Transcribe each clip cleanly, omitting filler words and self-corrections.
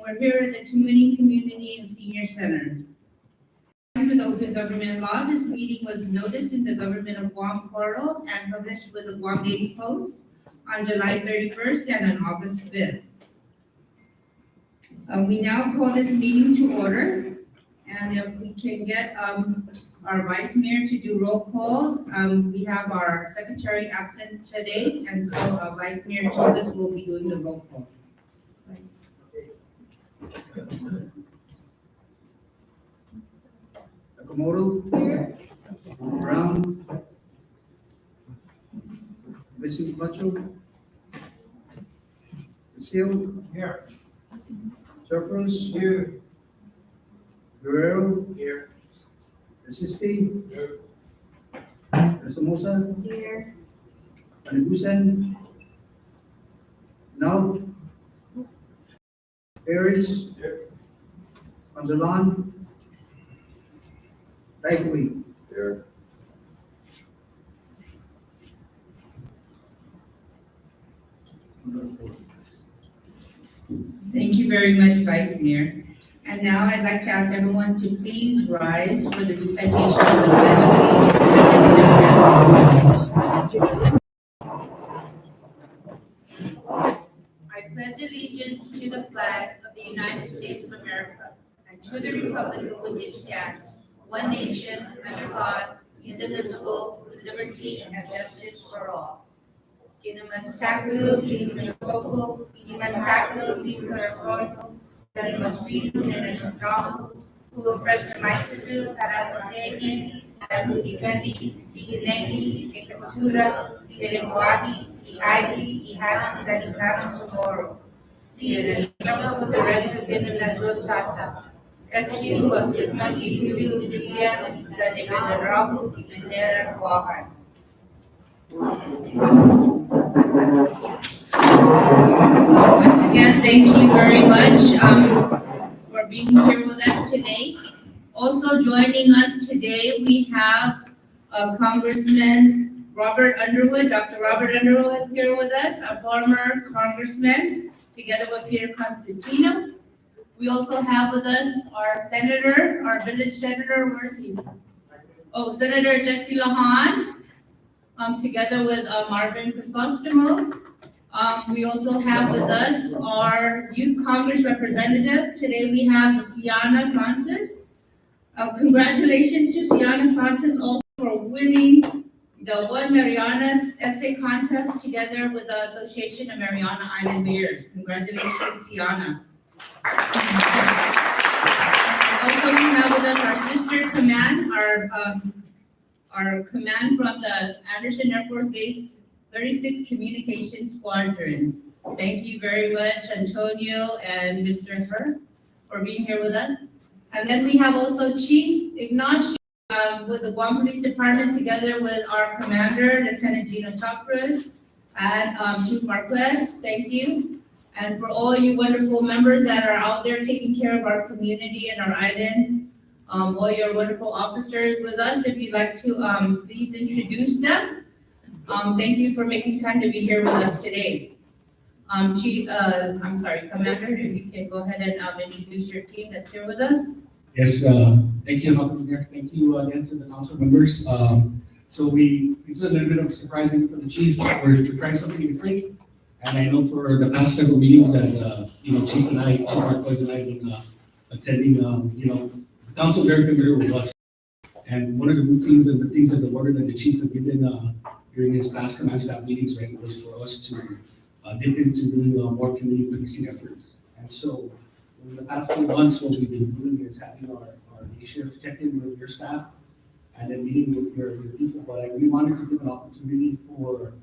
we're here at the Tumaini Community and Senior Center. To the open government law, this meeting was noticed in the Government of Guam portal and published with the Guam Daily Post on July 31st and on August 5th. We now call this meeting to order, and if we can get our Vice Mayor to do roll call. We have our Secretary absent today, and so Vice Mayor Torres will be doing the roll call. Nakamoto. Here. Brown. Vincent Pacho. Seal. Here. Surfers. Here. Guerrero. Here. Asisti. Here. Somoza. Here. Panagusan. Now. Harris. Here. Anzalan. Thankfully. Here. Thank you very much, Vice Mayor. And now I'd like to ask everyone to please rise for the recitation of the Pledge of Allegiance. I pledge allegiance to the flag of the United States of America and to the republic for which it stands, one nation, under God, indivisible, with liberty and justice for all. Kinamastaklo, Kinasoko, Kimastaklo, Kinasoko, Kalimasrido, Kinasoko, who oppress the Maisisu, Karamotegi, and who defendi, Iginegi, Ekatura, Ileguadi, Iadi, Ihanam, Zanitaram, Somoro. Irenamo, the rest of the Rosata. Rescue of Fitman, Ihilu, Julia, Zanibendarabu, Ibendera, Wahan. Once again, thank you very much for being here with us today. Also joining us today, we have Congressman Robert Underwood, Dr. Robert Underwood here with us, a former congressman, together with Peter Constantino. We also have with us our senator, our village senator, where's he? Oh, Senator Jesse Lahan. Together with Marvin Crisostomo. We also have with us our Youth Congress representative. Today we have Siana Santos. Congratulations to Siana Santos also for winning the One Marianas Essay Contest together with the Association of Mariana Island Mayors. Congratulations, Siana. Also we have with us our sister command, our command from the Anderson Air Force Base 36 Communications Squadron. Thank you very much, Antonio and Mr. Her, for being here with us. And then we have also Chief Ignacio with the Guam Police Department, together with our commander, Lieutenant Gino Chakras, and Chief Marquez. Thank you. And for all you wonderful members that are out there taking care of our community and our island, all your wonderful officers with us, if you'd like to please introduce them. Thank you for making time to be here with us today. Commander, if you can go ahead and introduce your team that's here with us. Yes, thank you, Mayor. Thank you again to the council members. It's a little bit of surprising for the chief. We're trying something different. And I know for the past several meetings that, Chief Marquez and I have been attending, council very familiar with us. And one of the routines and the things of the order that the chief had given during his past command staff meetings, right, was for us to dip into doing more community policing efforts. And so, in the past few months, what we've been doing is having our day shift check in with your staff and then meeting with your people. But I really wanted to give an opportunity for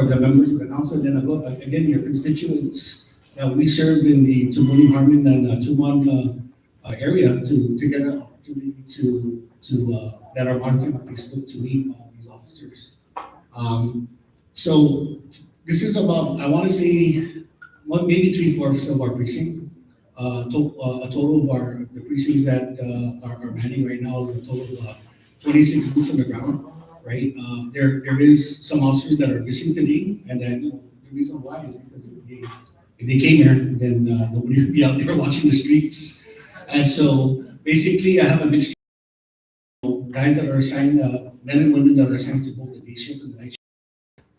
the members of the council, and then again, your constituents that we served in the Tumuni, Harmon, and Tumon area to get an opportunity to that are monitoring on Facebook to meet these officers. So this is about, I want to say, maybe 3/4 of our precinct. A total of the precincts that are manning right now is a total of 26 boots on the ground, right? There is some officers that are missing today, and then the reason why is because if they came here, then nobody would be out there watching the streets. And so basically, I have a mixture of guys that are assigned, men and women that are assigned to both the day shift and the night shift.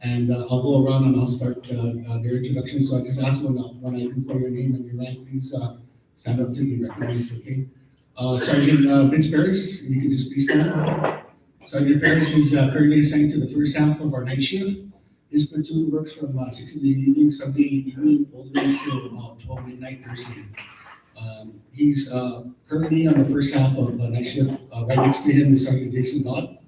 And I'll go around and I'll start their introduction. So I just ask when I do call your name and your rank, please stand up to be recognized, okay? Sergeant Vince Paris, if you could just please stand up. Sergeant Paris is currently assigned to the first half of our night shift. His platoon works from 6 in the evening, Sunday evening, all the way till about 12 midnight Thursday. He's currently on the first half of night shift. Right next to him is Sergeant Jason Dodd.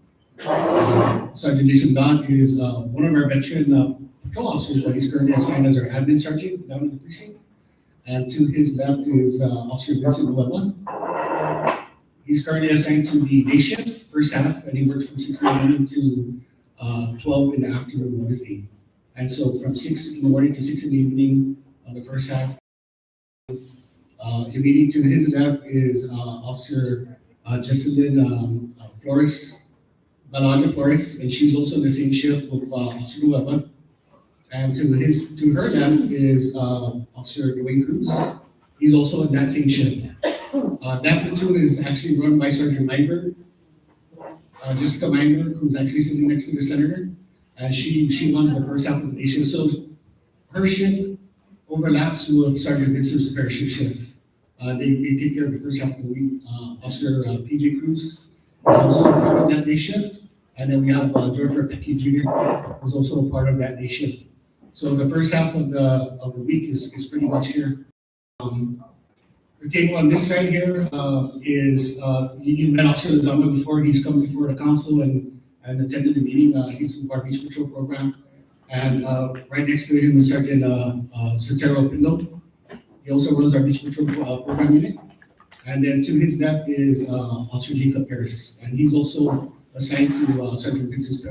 Sergeant Jason Dodd is one of our veteran patrol officers, but he's currently assigned as our admin sergeant down in the precinct. And to his left is Officer Vincent Luella. He's currently assigned to the day shift, first half, and he works from 6 in the morning to 12 in the afternoon of his day. And so from 6 in the morning to 6 in the evening on the first half. Immediately to his left is Officer Jesselyn Balaja Flores, and she's also in the same shift with Officer Luella. And to her left is Officer Dwayne Cruz. He's also in that same shift. That platoon is actually run by Sergeant Meinberg, Jessica Meinberg, who's actually sitting next to the senator. And she runs the first half of the day shift. So her shift overlaps with Sergeant Vincent's parachute shift. They take care of the first half of the week. Officer PJ Cruz is also part of that day shift. And then we have George Rapecki Jr., who's also a part of that day shift. So the first half of the week is pretty much here. The table on this side here is you met Officer Lozano before. He's come before the council and attended the meeting. He's from our Beach Patrol program. And right next to him is Sergeant Sotero Pindo. He also runs our Beach Patrol program unit. And then to his left is Officer Jacob Paris. And he's also assigned to Sergeant Vince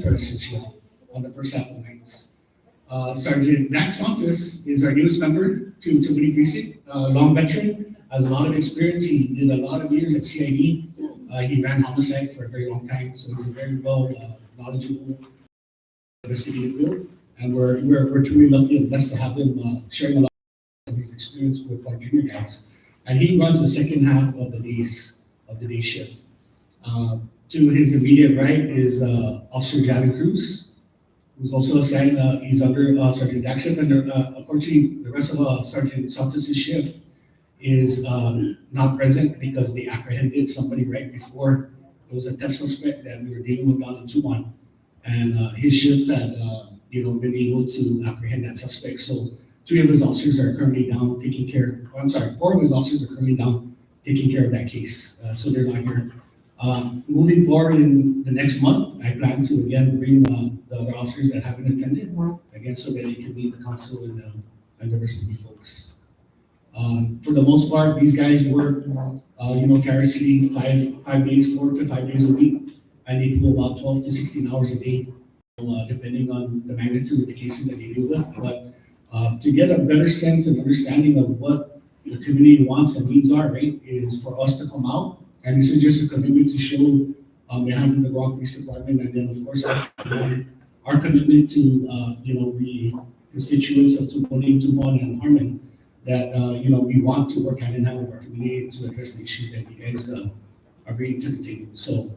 Paris' shift on the first half of the nights. Sergeant Max Santos is our newest member to Winnie Precinct, long veteran, has a lot of experience. He did a lot of years at CID. He ran homicide for a very long time, so he's a very well knowledgeable investigative field. And we're truly lucky and blessed to have him sharing a lot of his experience with our junior guys. And he runs the second half of the day shift. To his immediate right is Officer Javin Cruz, who's also assigned, he's under Sergeant Daxon, and unfortunately, the rest of Sergeant Santos' shift is not present because they apprehended somebody right before. It was a theft suspect that we were dealing with down in Tucson, and his shift had, been able to apprehend that suspect. So 3 of his officers are currently down taking care, 4 of his officers are currently down taking care of that case, so they're not here. Moving forward in the next month, I plan to again bring the other officers that haven't attended again so that they can meet the council and the rest of the folks. For the most part, these guys work, tirelessly 4 to 5 days a week, and they do about 12 to 16 hours a day, depending on the magnitude of the cases that they deal with. But to get a better sense and understanding of what the community wants and needs are, right, is for us to come out. And this is just a commitment to show behind the Guam Police Department, and then of course our commitment to the constituents of Tucson and Harmon, that we want to work hand in hand with our community to address the issues that you guys are bringing to the table. So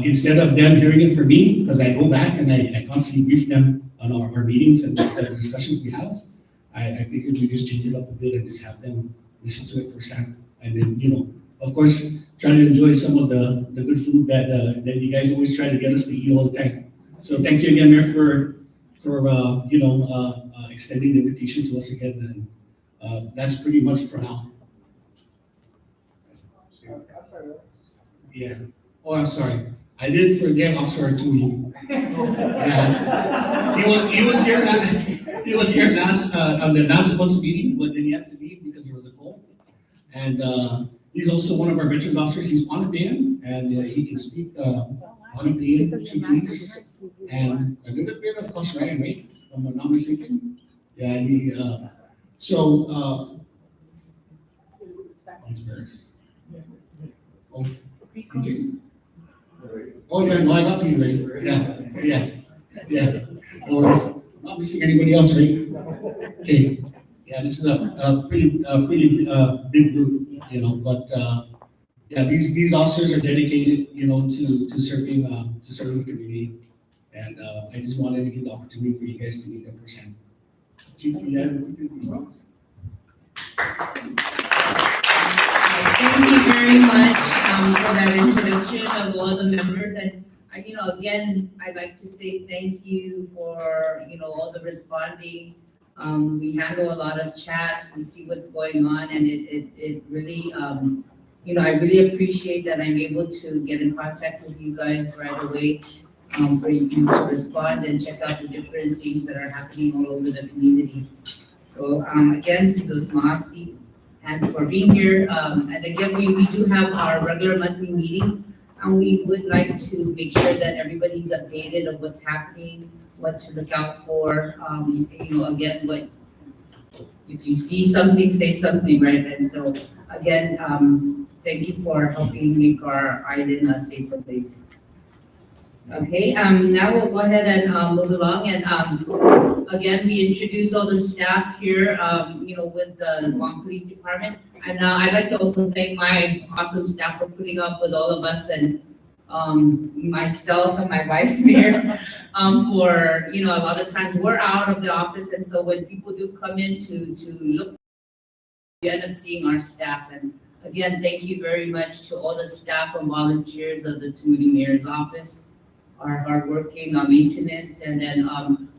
instead of them hearing it from me, because I go back and I constantly brief them on our meetings and the discussions we have, I figured we just change it up a bit and just have them listen to it firsthand, and then of course, try to enjoy some of the good food that you guys always try to get us to eat all the time. So thank you again, Mayor, for extending the invitation to us again, and that's pretty much for now. Yeah. Oh, I'm sorry. I did forget Officer Arturi. Yeah. He was here. He was here last on the last month's meeting, but then he had to leave because there was a cold. And he's also one of our veterans officers. He's Pohnpeian, and he can speak Pohnpeian, Portuguese, and a little bit of Australian, right? If I'm not mistaken. Yeah, and he, oh, did you? Oh yeah, no, I got you ready. Yeah. No worries. Not missing anybody else, right? Okay, yeah, this is a pretty big group, you know, but, yeah, these officers are dedicated, you know, to serving the community. And, I just wanted to give the opportunity for you guys to meet them firsthand. Chief, you have anything to say? Thank you very much, for that introduction of all the members, and, again, I'd like to say thank you for, all the responding. We handle a lot of chats, we see what's going on, and it really, I really appreciate that I'm able to get in contact with you guys right away, for you to respond and check out the different things that are happening all over the community. So, again, Susan Masi, and for being here. And again, we do have our regular monthly meetings, and we would like to make sure that everybody's updated of what's happening, what to look out for. Again, if you see something, say something, right? And so, again, thank you for helping make our island a safer place. Okay, now we'll go ahead and move along, and again, we introduce all the staff here, with the Guam Police Department. And I'd like to also thank my awesome staff for putting up with all of us, and myself and my vice mayor, for, a lot of times we're out of the office, and so when people do come in to look, you end up seeing our staff. And again, thank you very much to all the staff and volunteers of the Tamuning Mayor's Office, our hardworking maintenance, and then,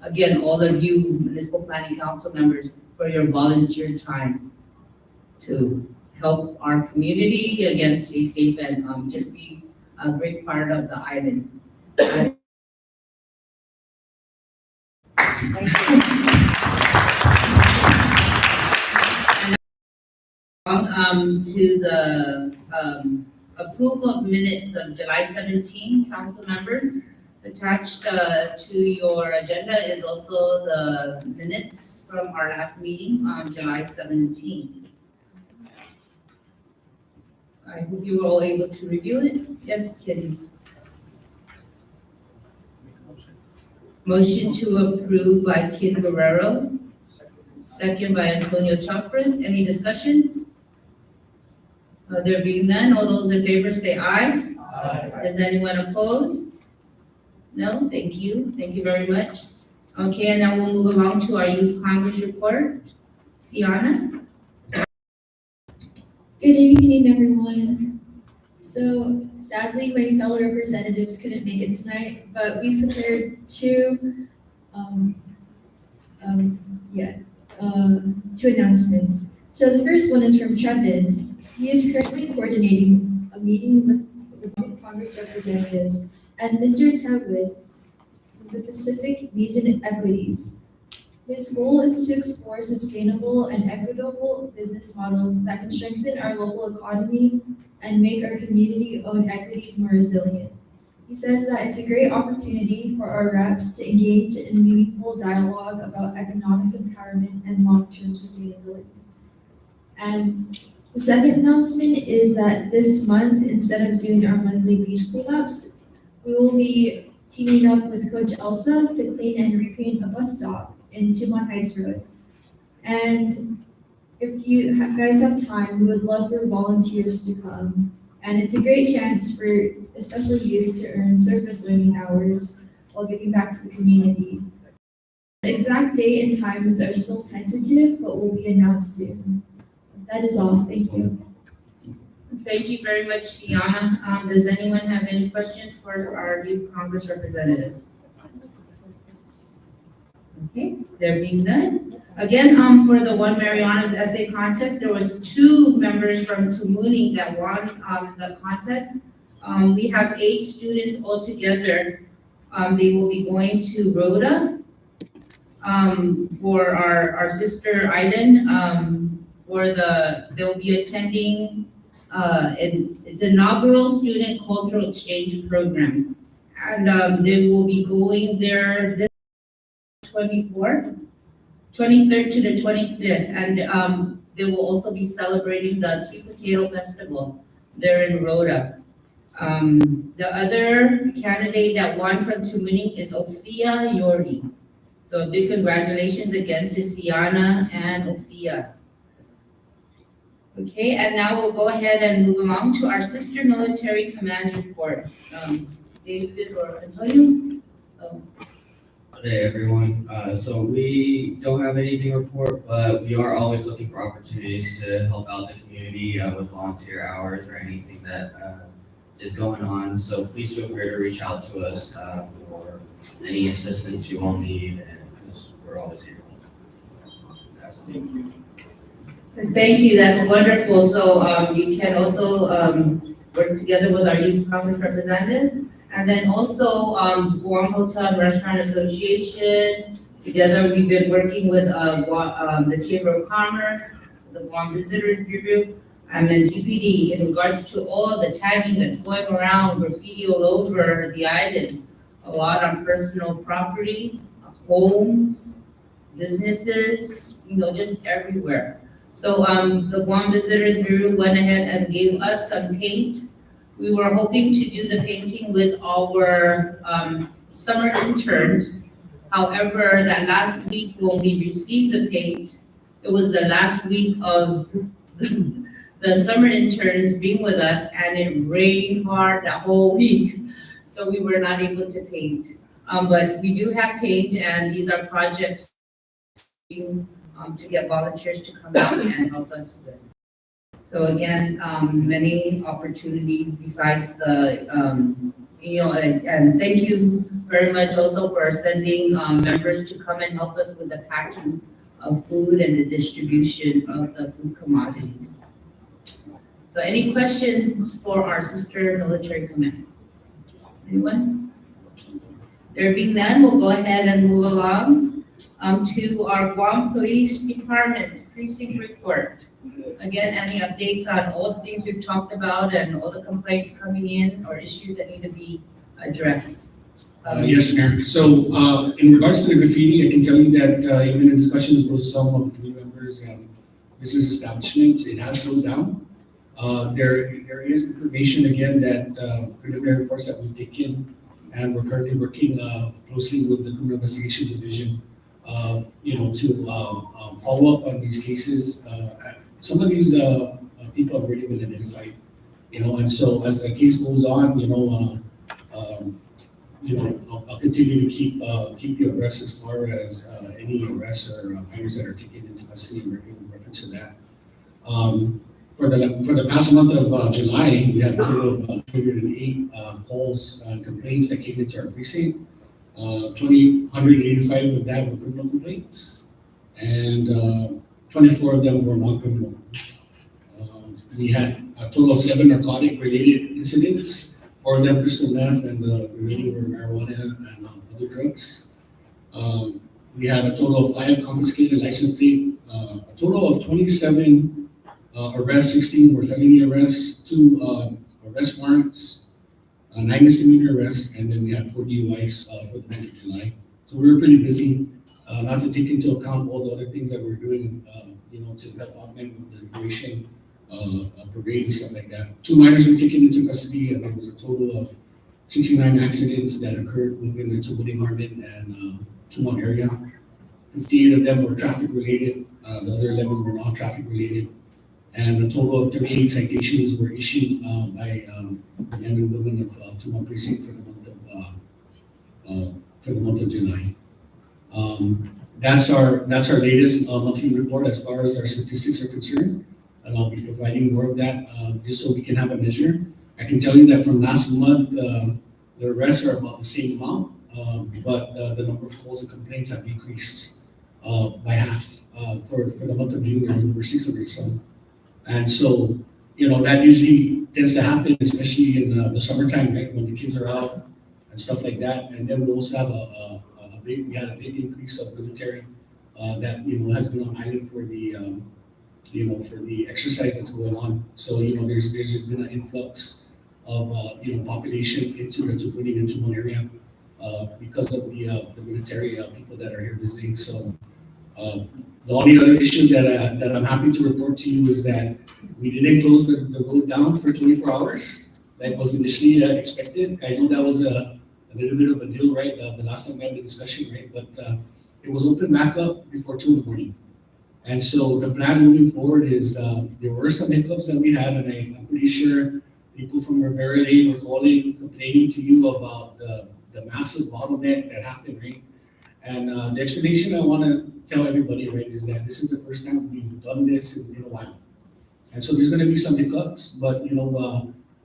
again, all of you municipal planning council members for your volunteer time to help our community, again, stay safe and just be a great part of the island. To the approval of minutes of July 17, council members. Attached to your agenda is also the minutes from our last meeting on July 17. I hope you were all able to review it. Yes, Kitty. Motion to approve by Kid Guerrero, second by Antonio Chafras. Any discussion? There being none, all those in favor say aye. Aye. Does anyone oppose? No, thank you. Thank you very much. Okay, and now we'll move along to our Youth Congress report. Siana? Good evening, everyone. So sadly, my fellow representatives couldn't make it tonight, but we prepared two announcements. So the first one is from Trevin. He is currently coordinating a meeting with Youth Congress representatives and Mr. Tagwood from the Pacific Region Equities. His goal is to explore sustainable and equitable business models that can strengthen our local economy and make our community-owned equities more resilient. He says that it's a great opportunity for our reps to engage in meaningful dialogue about economic empowerment and long-term sustainability. And the second announcement is that this month, instead of doing our monthly beach cleanups, we will be teaming up with Coach Elsa to clean and repaint a bus stop in Tumon Heights Road. And if you guys have time, we would love for volunteers to come. And it's a great chance for especially youth to earn surface learning hours while giving back to the community. The exact date and times are still tentative, but will be announced soon. That is all. Thank you. Thank you very much, Siana. Does anyone have any questions for our Youth Congress representative? Okay, there being none. Again, for the One Mariana's essay contest, there was 2 members from Tamuning that won the contest. We have 8 students altogether. They will be going to Rhoda for our sister island. They'll be attending its inaugural student cultural exchange program. And they will be going there this 23rd to the 25th. And they will also be celebrating the Sweet Potato Festival there in Rhoda. The other candidate that won from Tamuning is Ophia Yori. So big congratulations again to Siana and Ophia. Okay, and now we'll go ahead and move along to our sister military command report. David or Antonio? Oh, Good day, everyone. So we don't have anything to report, but we are always looking for opportunities to help out the community with volunteer hours or anything that is going on. So please feel free to reach out to us for any assistance you all need, and because we're always here. Thank you. Thank you, that's wonderful. So you can also work together with our youth conference representative. And then also Guam Hotel and Restaurant Association. Together, we've been working with the Chamber of Commerce, the Guam Visitors Bureau, and then GPD in regards to all the tagging that's going around, graffiti all over the island. A lot on personal property, homes, businesses, just everywhere. So the Guam Visitors Bureau went ahead and gave us some paint. We were hoping to do the painting with our summer interns. However, that last week when we received the paint, it was the last week of the summer interns being with us, and it rained hard that whole week. So we were not able to paint. But we do have paint, and these are projects to get volunteers to come out and help us with. So again, many opportunities besides the, and thank you very much also for sending members to come and help us with the packing of food and the distribution of the food commodities. So any questions for our sister military command? Anyone? There being none, we'll go ahead and move along to our Guam Police Department precinct report. Again, any updates on all the things we've talked about and all the complaints coming in or issues that need to be addressed? Yes, Mayor. So in regards to the graffiti, I can tell you that even in discussions with some of the community members and business establishments, it has slowed down. There is information again that preliminary reports that we've taken, and we're currently working closely with the Criminal Investigation Division, to follow up on these cases. Some of these people have already been identified, and so as the case goes on, I'll continue to keep you abreast as far as any arrests or minors that are taken into custody in reference to that. For the past month of July, we had a total of 208 calls and complaints that came into our precinct. 185 of that were criminal complaints, and 24 of them were non-criminal. We had a total of 7 narcotic-related incidents, 4 of them crystal meth, and the remaining were marijuana and other drugs. We had a total of 5 confiscated license plate, a total of 27 arrests, 16 were felony arrests, 2 arrest warrants, 9 misdemeanor arrests, and then we had 4 DUIs for the month of July. So we were pretty busy, not to take into account all the other things that we're doing, to help augment the duration, parade and stuff like that. 2 minors were taken into custody, and there was a total of 69 accidents that occurred within the Tatuha Market and Tumon area. 58 of them were traffic related, the other 11 were non-traffic related. And a total of 38 citations were issued by the men and women of Tumon Precinct for the month of July. That's our latest monthly report as far as our statistics are concerned, and I'll be providing more of that just so we can have a measure. I can tell you that from last month, the arrests are about the same amount, but the number of calls and complaints have decreased by half. For the month of June, there was over 600 some. And so, that usually tends to happen, especially in the summertime, right, when the kids are out and stuff like that. And then we also have we had a big increase of military that, has been on island for the, for the exercise that's going on. So, there's just been an influx of, population into the Tupuni and Tumon area because of the military people that are here visiting. So, the only other issue that I'm happy to report to you is that we didn't close the road down for 24 hours like was initially expected. I know that was a little bit of a deal, right? The last time we had the discussion, right? But it was open back up before 2 in the morning. And so the plan moving forward is, there were some hiccups that we had, and I'm pretty sure people from Rivera Lane were calling, complaining to you about the massive bottleneck that happened, right? And the explanation I want to tell everybody, right, is that this is the first time we've done this in a while. And so there's going to be some hiccups, but,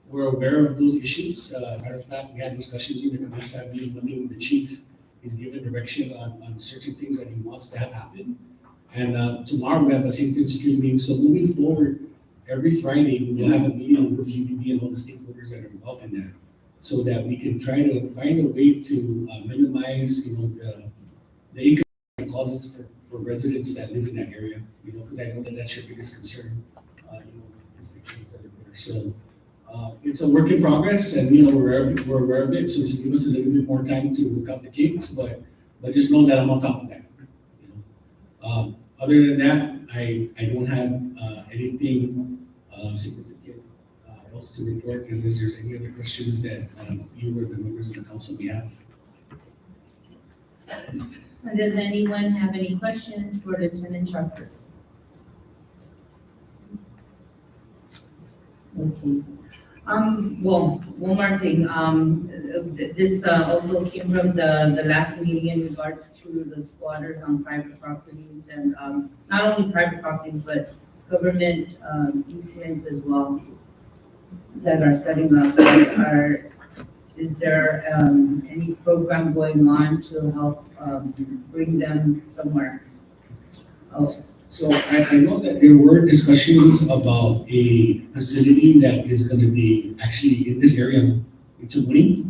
we're aware of those issues. Matter of fact, we had discussions in the command staff meeting Monday with the chief. He's given direction on certain things that he wants to have happen. And tomorrow we have a safety and security meeting. So moving forward, every Friday we will have a meeting with GBB and all the stakeholders that are involved in that, so that we can try to find a way to minimize, the income it causes for residents that live in that area. Because I know that that's your biggest concern. Restrictions that are there. So it's a work in progress, and we're aware of it. So just give us a little bit more time to work out the kinks, but just know that I'm on top of that. Other than that, I don't have anything significant else to report, unless there's any other questions that you or the members of the council may have. Does anyone have any questions for Lieutenant Sharpers? Okay. Well, one more thing. This also came from the last meeting in regards to the squatters on private properties, and not only private properties, but government easements as well that are setting up. Is there any program going on to help bring them somewhere else? So I know that there were discussions about a facility that is going to be actually in this area in Tatuha.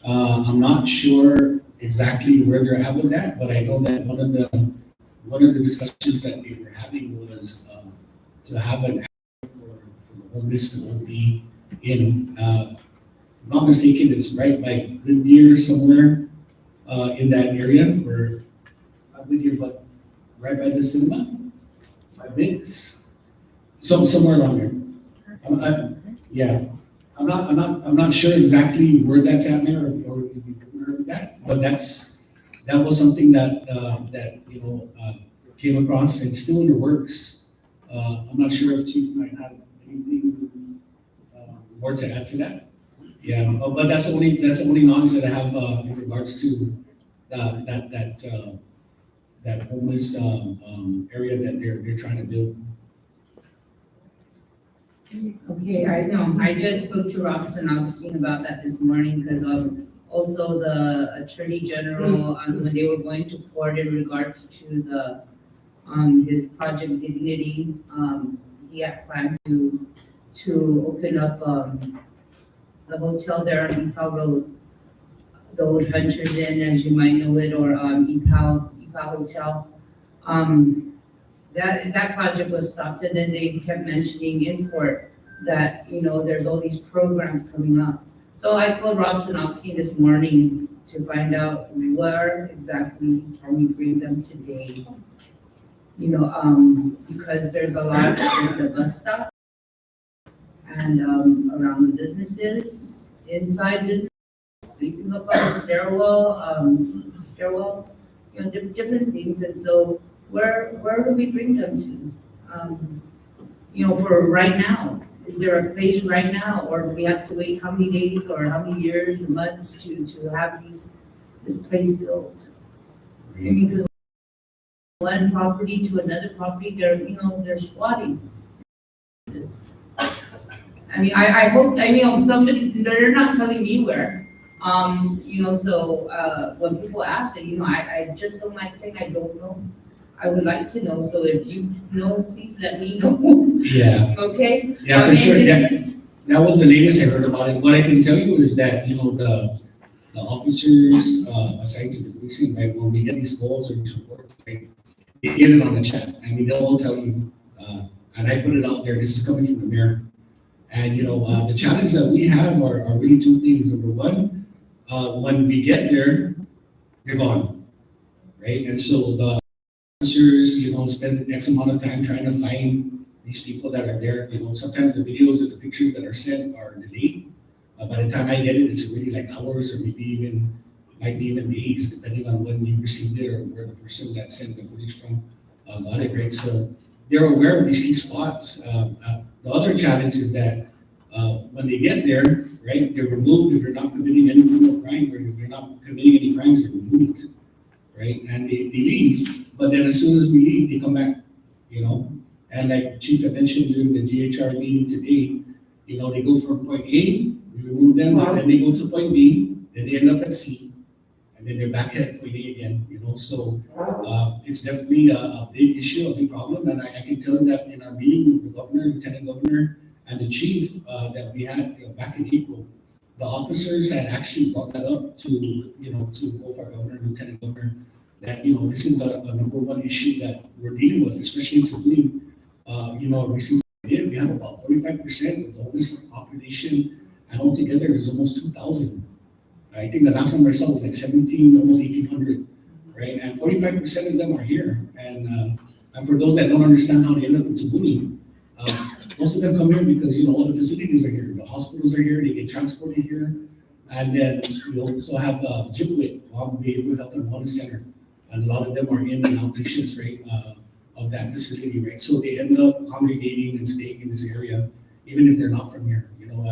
I'm not sure exactly where they're at with that, but I know that one of the discussions that they were having was to have an app for the homeless to all be in. If I'm not mistaken, it's right by Goodyear somewhere in that area, where not Goodyear, but right by the cinema. Biggs, somewhere around there. I'm not sure exactly where that's at there, or if you heard of that, but that was something that came across and still in the works. I'm not sure if Chief might have anything more to add to that. Yeah, but that's the only knowledge that I have in regards to that homeless area that they're trying to build. Okay, I know. I just spoke to Robson Augustine about that this morning, because also the Attorney General, when they were going to court in regards to the his Project Dignity, he had planned to open up the hotel there on Epal Road, the old Hunter's Inn, as you might know it, or Epal Hotel. That project was stopped, and then they kept mentioning in court that, there's all these programs coming up. So I called Robson Oxy this morning to find out where exactly can we bring them today. Because there's a lot at the bus stop and around the businesses, inside business, sleeping up on the stairwells, different things. And so where do we bring them to? For right now, is there a place right now, or do we have to wait how many days or how many years or months to have this place built? I mean, because one property to another property, they're squatting. I hope, somebody, they're not telling me where. So when people ask it, I just don't like saying I don't know. I would like to know, so if you know, please let me know. Yeah. Okay? Yeah, for sure. That was the latest I heard about it. What I can tell you is that, the officers assigned to the precinct, right, when we get these calls or these reports, right, they get it on the chat. They'll all tell you, and I put it out there, this is coming from the mayor. And, the challenge that we have are really two things. Number one, when we get there, they're gone, right? And so the officers, spend X amount of time trying to find these people that are there. Sometimes the videos or the pictures that are sent are delayed. By the time I get it, it's already like hours or maybe even might be even days, depending on when you received it or where the person that sent the footage from got it, right? So they're aware of these key spots. The other challenge is that when they get there, right, they're removed if they're not committing any criminal crime, or if they're not committing any crimes, they're removed, right? And they leave, but then as soon as we leave, they come back, you know? And like Chief had mentioned during the GHR meeting today, you know, they go from point A, we remove them, and then they go to point B, then they end up at C, and then they're back at point A again, you know? So it's definitely a big issue, a big problem, and I can tell you that in our meeting with the governor, lieutenant governor, and the chief that we had back in April, the officers had actually brought that up to, you know, to both our governor and lieutenant governor, that, you know, this is the number one issue that we're dealing with, especially in Tatuha. You know, recently we have about 45% of the homeless population, and altogether there's almost 2,000. I think the last number I saw was like 17, almost 1,800, right? And 45% of them are here. And for those that don't understand how they end up in Tatuha, most of them come here because, you know, all the facilities are here. The hospitals are here, they get transported here. And then we also have GIPWIT, Guam Behavioral Health and Wellness Center. And a lot of them are in and outpatients, right, of that facility, right? So they end up congregating and staying in this area, even if they're not from here. You know,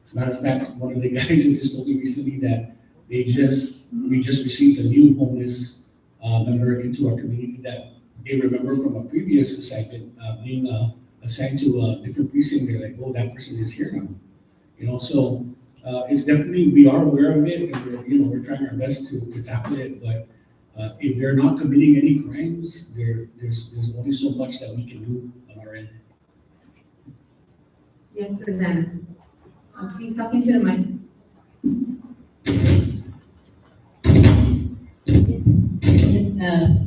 as a matter of fact, one of the guys who just told me recently that we just received a new homeless member into our community that they remember from a previous assignment, being assigned to a different precinct. They're like, oh, that person is here now. You know, so it's definitely, we are aware of it, and we're trying our best to tackle it, but if they're not committing any crimes, there's only so much that we can do on our end. Yes, Rosanna. Please talk into the mic.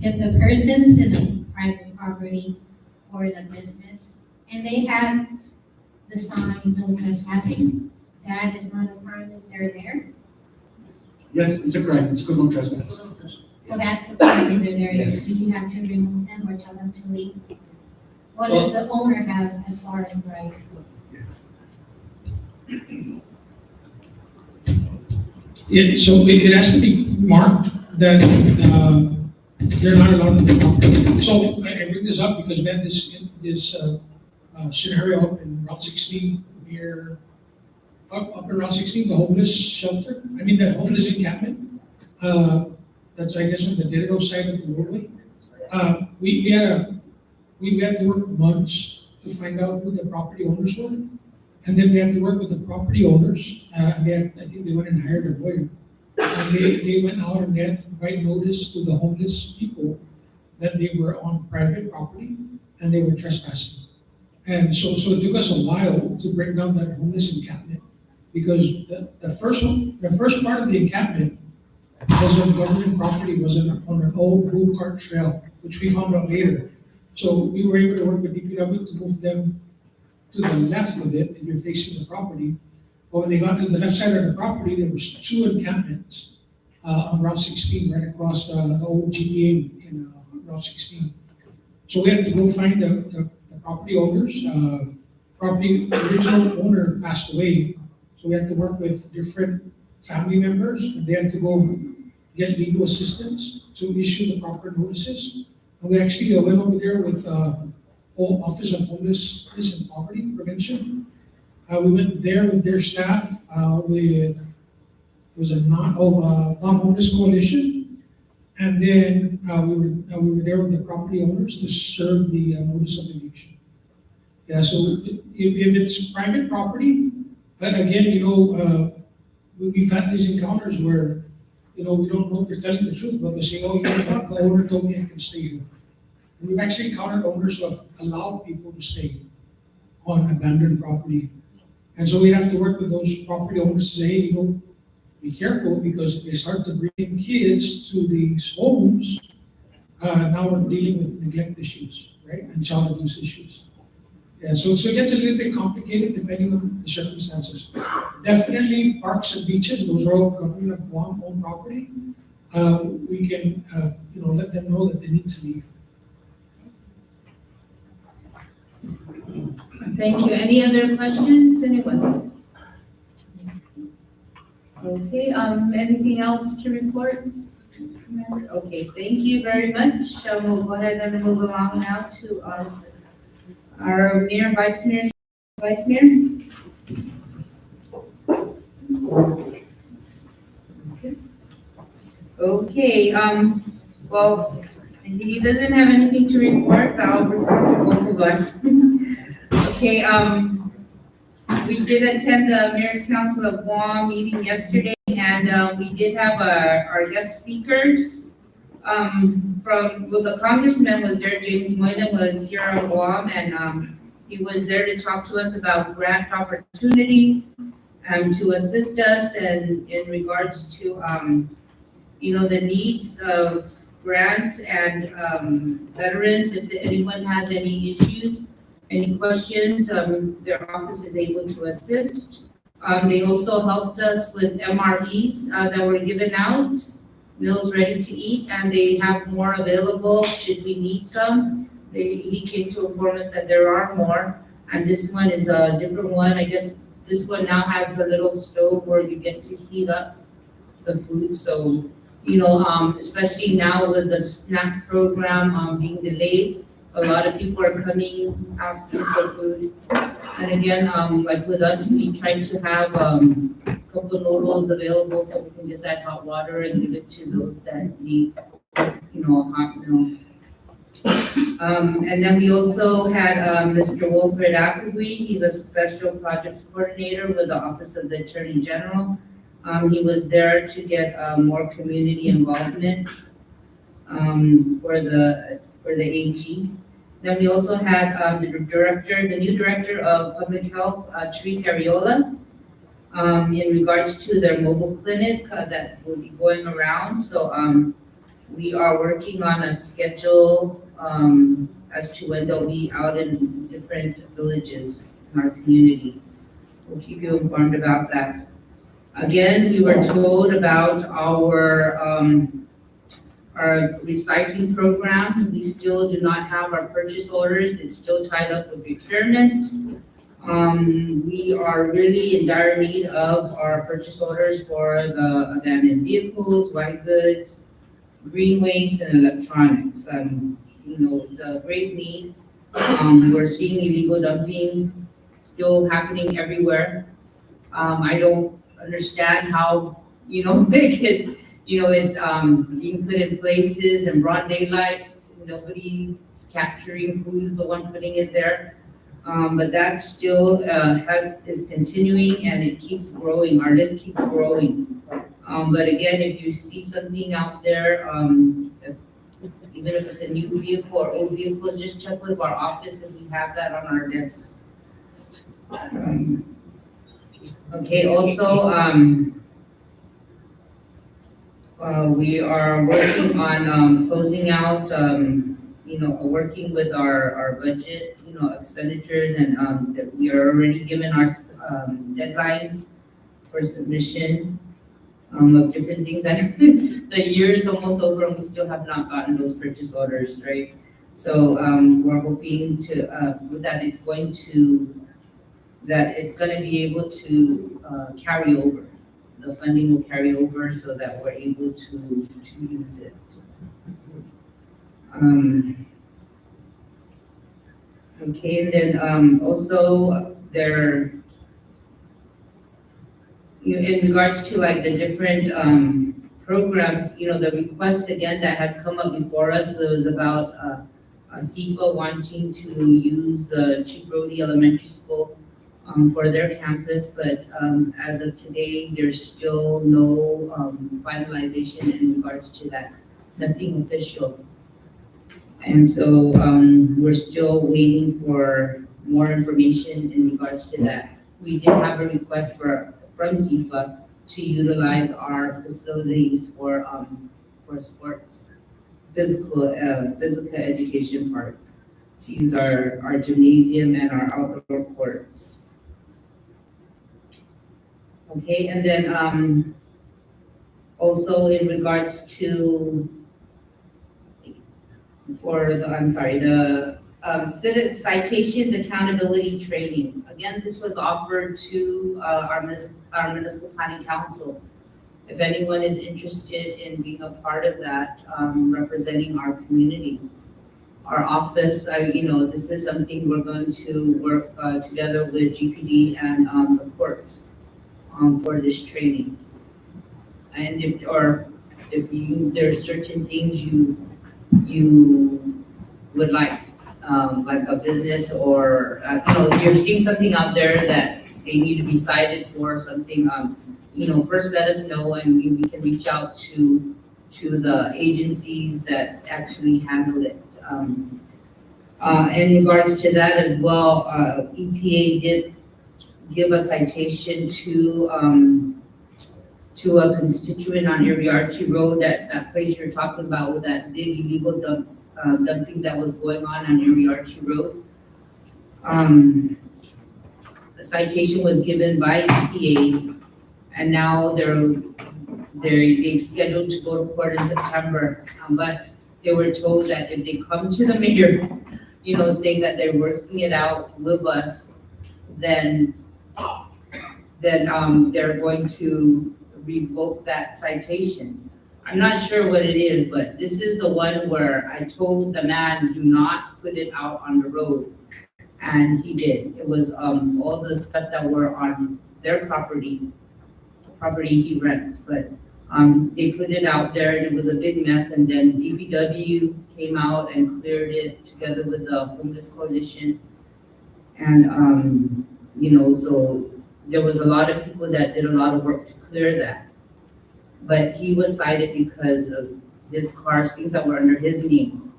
If the person's in a private property or in a business and they have the sign no trespassing, that is not a crime if they're there. Yes, it's a crime, it's criminal trespass. So that's a crime if they're there. Yes. So you have to remove them or tell them to leave. What does the owner have as far as rights? So it has to be marked that they're not allowed to be marked. So I bring this up because we had this scenario up in Route 16 near, up in Route 16, the homeless shelter, the homeless encampment. That's, I guess, on the Ditto side of the roadway. We had to work months to find out who the property owners were. And then we had to work with the property owners. I think they went and hired a lawyer. And they went out and they had to provide notice to the homeless people that they were on private property and they were trespassing. And so it took us a while to break down that homeless encampment, because the first part of the encampment was on government property, was on an old boom cart trail, which we found out later. So we were able to work with DPW to move them to the left of it, if you're facing the property. But when they got to the left side of the property, there was two encampments on Route 16, right across the old GPA in Route 16. So we had to go find the property owners. The original owner passed away, so we had to work with different family members, and they had to go get legal assistance to issue the proper notices. And we actually went over there with Office of Homelessness and Poverty Prevention. We went there with their staff, it was a non-homeless coalition, and then we were there with the property owners to serve the notice of eviction. Yeah, so if it's private property, again, we've had these encounters where, we don't know if they're telling the truth, but they say, oh, the owner told me I can stay here. And we've actually encountered owners who have allowed people to stay on abandoned property. And so we have to work with those property owners to say, hey, be careful, because if they start to bring kids to these homes, now we're dealing with neglect issues, right? And child abuse issues. Yeah, so it gets a little bit complicated depending on the circumstances. Definitely parks and beaches, those are all government of Guam owned property. We can, let them know that they need to leave. Thank you. Any other questions, anyone? Okay, anything else to report? Okay, thank you very much. We'll go ahead and move along now to our mayor, vice mayor. Vice Mayor? Okay, well, he doesn't have anything to report, I'll report for both of us. Okay, we did attend the Mayor's Council of Guam meeting yesterday, and we did have our guest speakers. The congressman was there, James Moylan was here on Guam, and he was there to talk to us about grant opportunities, to assist us and in regards to, the needs of grants and veterans. If anyone has any issues, any questions, their office is able to assist. They also helped us with MREs that were given out, meals ready to eat, and they have more available should we need some. He came to inform us that there are more, and this one is a different one. I guess this one now has the little stove where you get to heat up the food, so especially now with the snack program being delayed, a lot of people are coming asking for food. And again, like with us, we try to have couple noodles available so we can just add hot water and give it to those that need, hot milk. And then we also had Mr. Wilfred Appleby. He's a special projects coordinator with the Office of the Attorney General. He was there to get more community involvement for the AG. Then we also had the new director of public health, Teresa Ariola, in regards to their mobile clinic that will be going around. So we are working on a schedule as to when they'll be out in different villages in our community. We'll keep you informed about that. Again, we were told about our recycling program. We still do not have our purchase orders. It's still tied up with procurement. We are really in dire need of our purchase orders for the abandoned vehicles, white goods, green waste, and electronics. It's a great need. We're seeing illegal dumping still happening everywhere. I don't understand how, big it's being put in places in broad daylight. Nobody's capturing who's the one putting it there. But that still is continuing, and it keeps growing. Our list keeps growing. But again, if you see something out there, even if it's a new vehicle or old vehicle, just check with our office if we have that on our list. Okay, also, we are working on closing out, working with our budget, expenditures, and that we are already given our deadlines for submission of different things. And the year is almost over and we still have not gotten those purchase orders, right? So we're hoping to that it's going to be able to carry over. The funding will carry over so that we're able to use it. Okay, and then also there, in regards to like the different programs, the request again that has come up before us was about CIFA wanting to use the Chief Brody Elementary School for their campus, but as of today, there's still no finalization in regards to that, nothing official. And so we're still waiting for more information in regards to that. We did have a request from CIFA to utilize our facilities for sports, physical education part, to use our gymnasium and our outdoor courts. Okay, and then also in regards to the citations accountability training. Again, this was offered to our municipal planning council. if anyone is interested in being a part of that, representing our community. Our office, this is something we're going to work together with GPD and the courts for this training. And if there are certain things you would like a business or, you're seeing something out there that they need to be cited for something, first let us know and we can reach out to the agencies that actually handle it. In regards to that as well, EPA did give a citation to a constituent on Iriarte Road, that place you're talking about with that big illegal dumping that was going on Iriarte Road. The citation was given by EPA, and now they've scheduled to go to court in September. But they were told that if they come to the mayor, saying that they're working it out with us, then they're going to revoke that citation. I'm not sure what it is, but this is the one where I told the man, do not put it out on the road. And he did. It was all the stuff that were on their property he rents, but they put it out there and it was a big mess, and then DPW came out and cleared it together with the Homeless Coalition. And, so there was a lot of people that did a lot of work to clear that. But he was cited because of his cars, things that were under his name.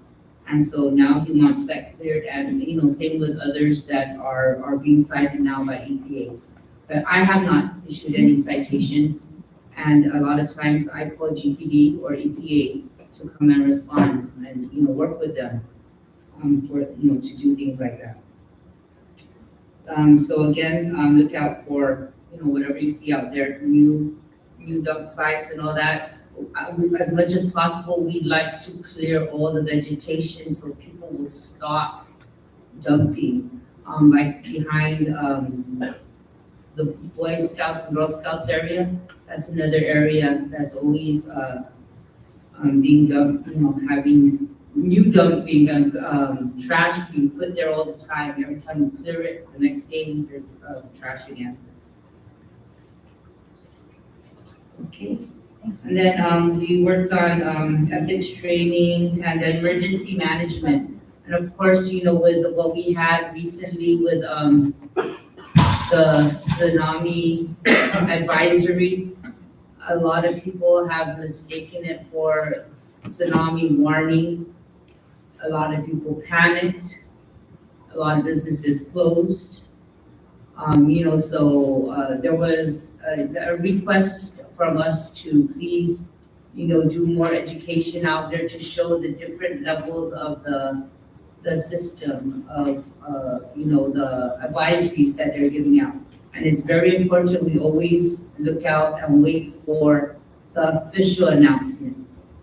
And so now he wants that cleared, and, same with others that are being cited now by EPA. But I have not issued any citations, and a lot of times I call GPD or EPA to come and respond and, work with them for, to do things like that. So again, look out for, whatever you see out there, new dump sites and all that. As much as possible, we like to clear all the vegetation so people will stop dumping. Like behind the Boy Scouts and Girl Scouts area, that's another area that's always being dumped, having new dumping and trash being put there all the time. Every time we clear it, the next day there's trash again. Okay. And then we worked on ethics training and emergency management. And of course, with what we had recently with the tsunami advisory, a lot of people have mistaken it for tsunami warning. A lot of people panicked. A lot of businesses closed. So there was a request from us to please, do more education out there to show the different levels of the system of, the advisories that they're giving out. And it's very important we always look out and wait for the official announcements.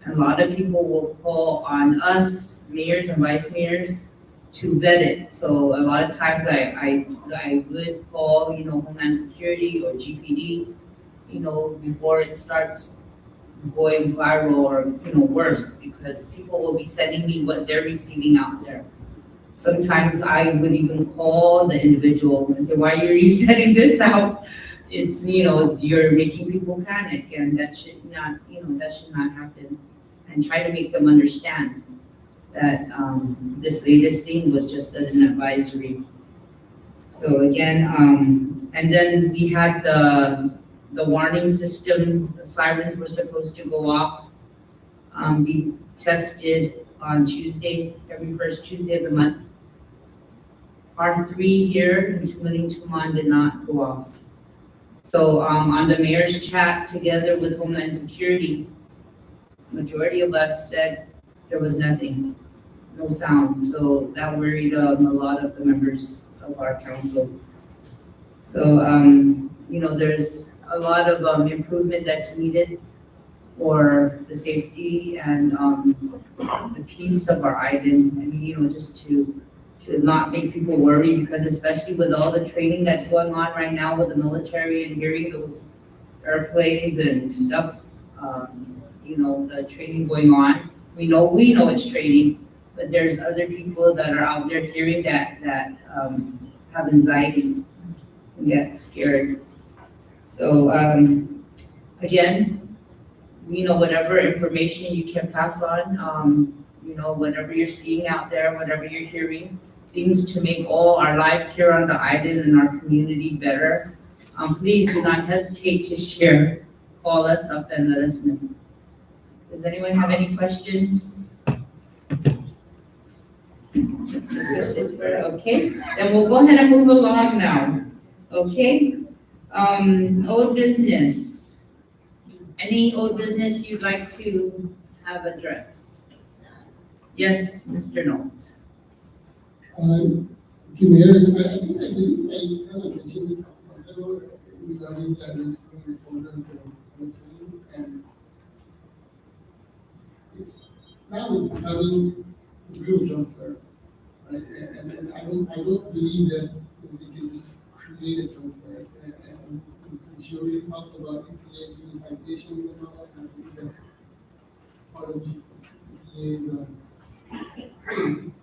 And a lot of people will call on us, mayors and vice mayors, to vet it. So a lot of times I would call, Homeland Security or GPD, before it starts going viral or, worse, because people will be sending me what they're receiving out there. Sometimes I would even call the individual and say, why are you sending this out? It's, you're making people panic, and that should not, that should not happen. And try to make them understand that this latest thing was just an advisory. So again, and then we had the warning system, the sirens were supposed to go off, be tested on Tuesday, every first Tuesday of the month. R3 here in Tumaling-Tuman did not go off. So on the mayor's chat together with Homeland Security, majority of us said there was nothing, no sound. So that worried a lot of the members of our council. So, there's a lot of improvement that's needed for the safety and the peace of our island. I mean, just to not make people worry, because especially with all the training that's going on right now with the military and hearing those airplanes and stuff, the training going on. We know it's training, but there's other people that are out there hearing that have anxiety and get scared. So, again, whatever information you can pass on, whatever you're seeing out there, whatever you're hearing, things to make all our lives here on the island and our community better, please do not hesitate to share. Call us up and let us know. Does anyone have any questions? Okay, then we'll go ahead and move along now. Okay, old business. Any old business you'd like to have addressed? Yes, Mr. Knowles. Mayor, I think I believe I kind of mentioned this a couple months ago regarding that recorder and it's now it's becoming a real junkyard, right? And I don't believe that we can just create a junkyard. And since you already talked about creating citations and all that, I think that's part of GPA's training.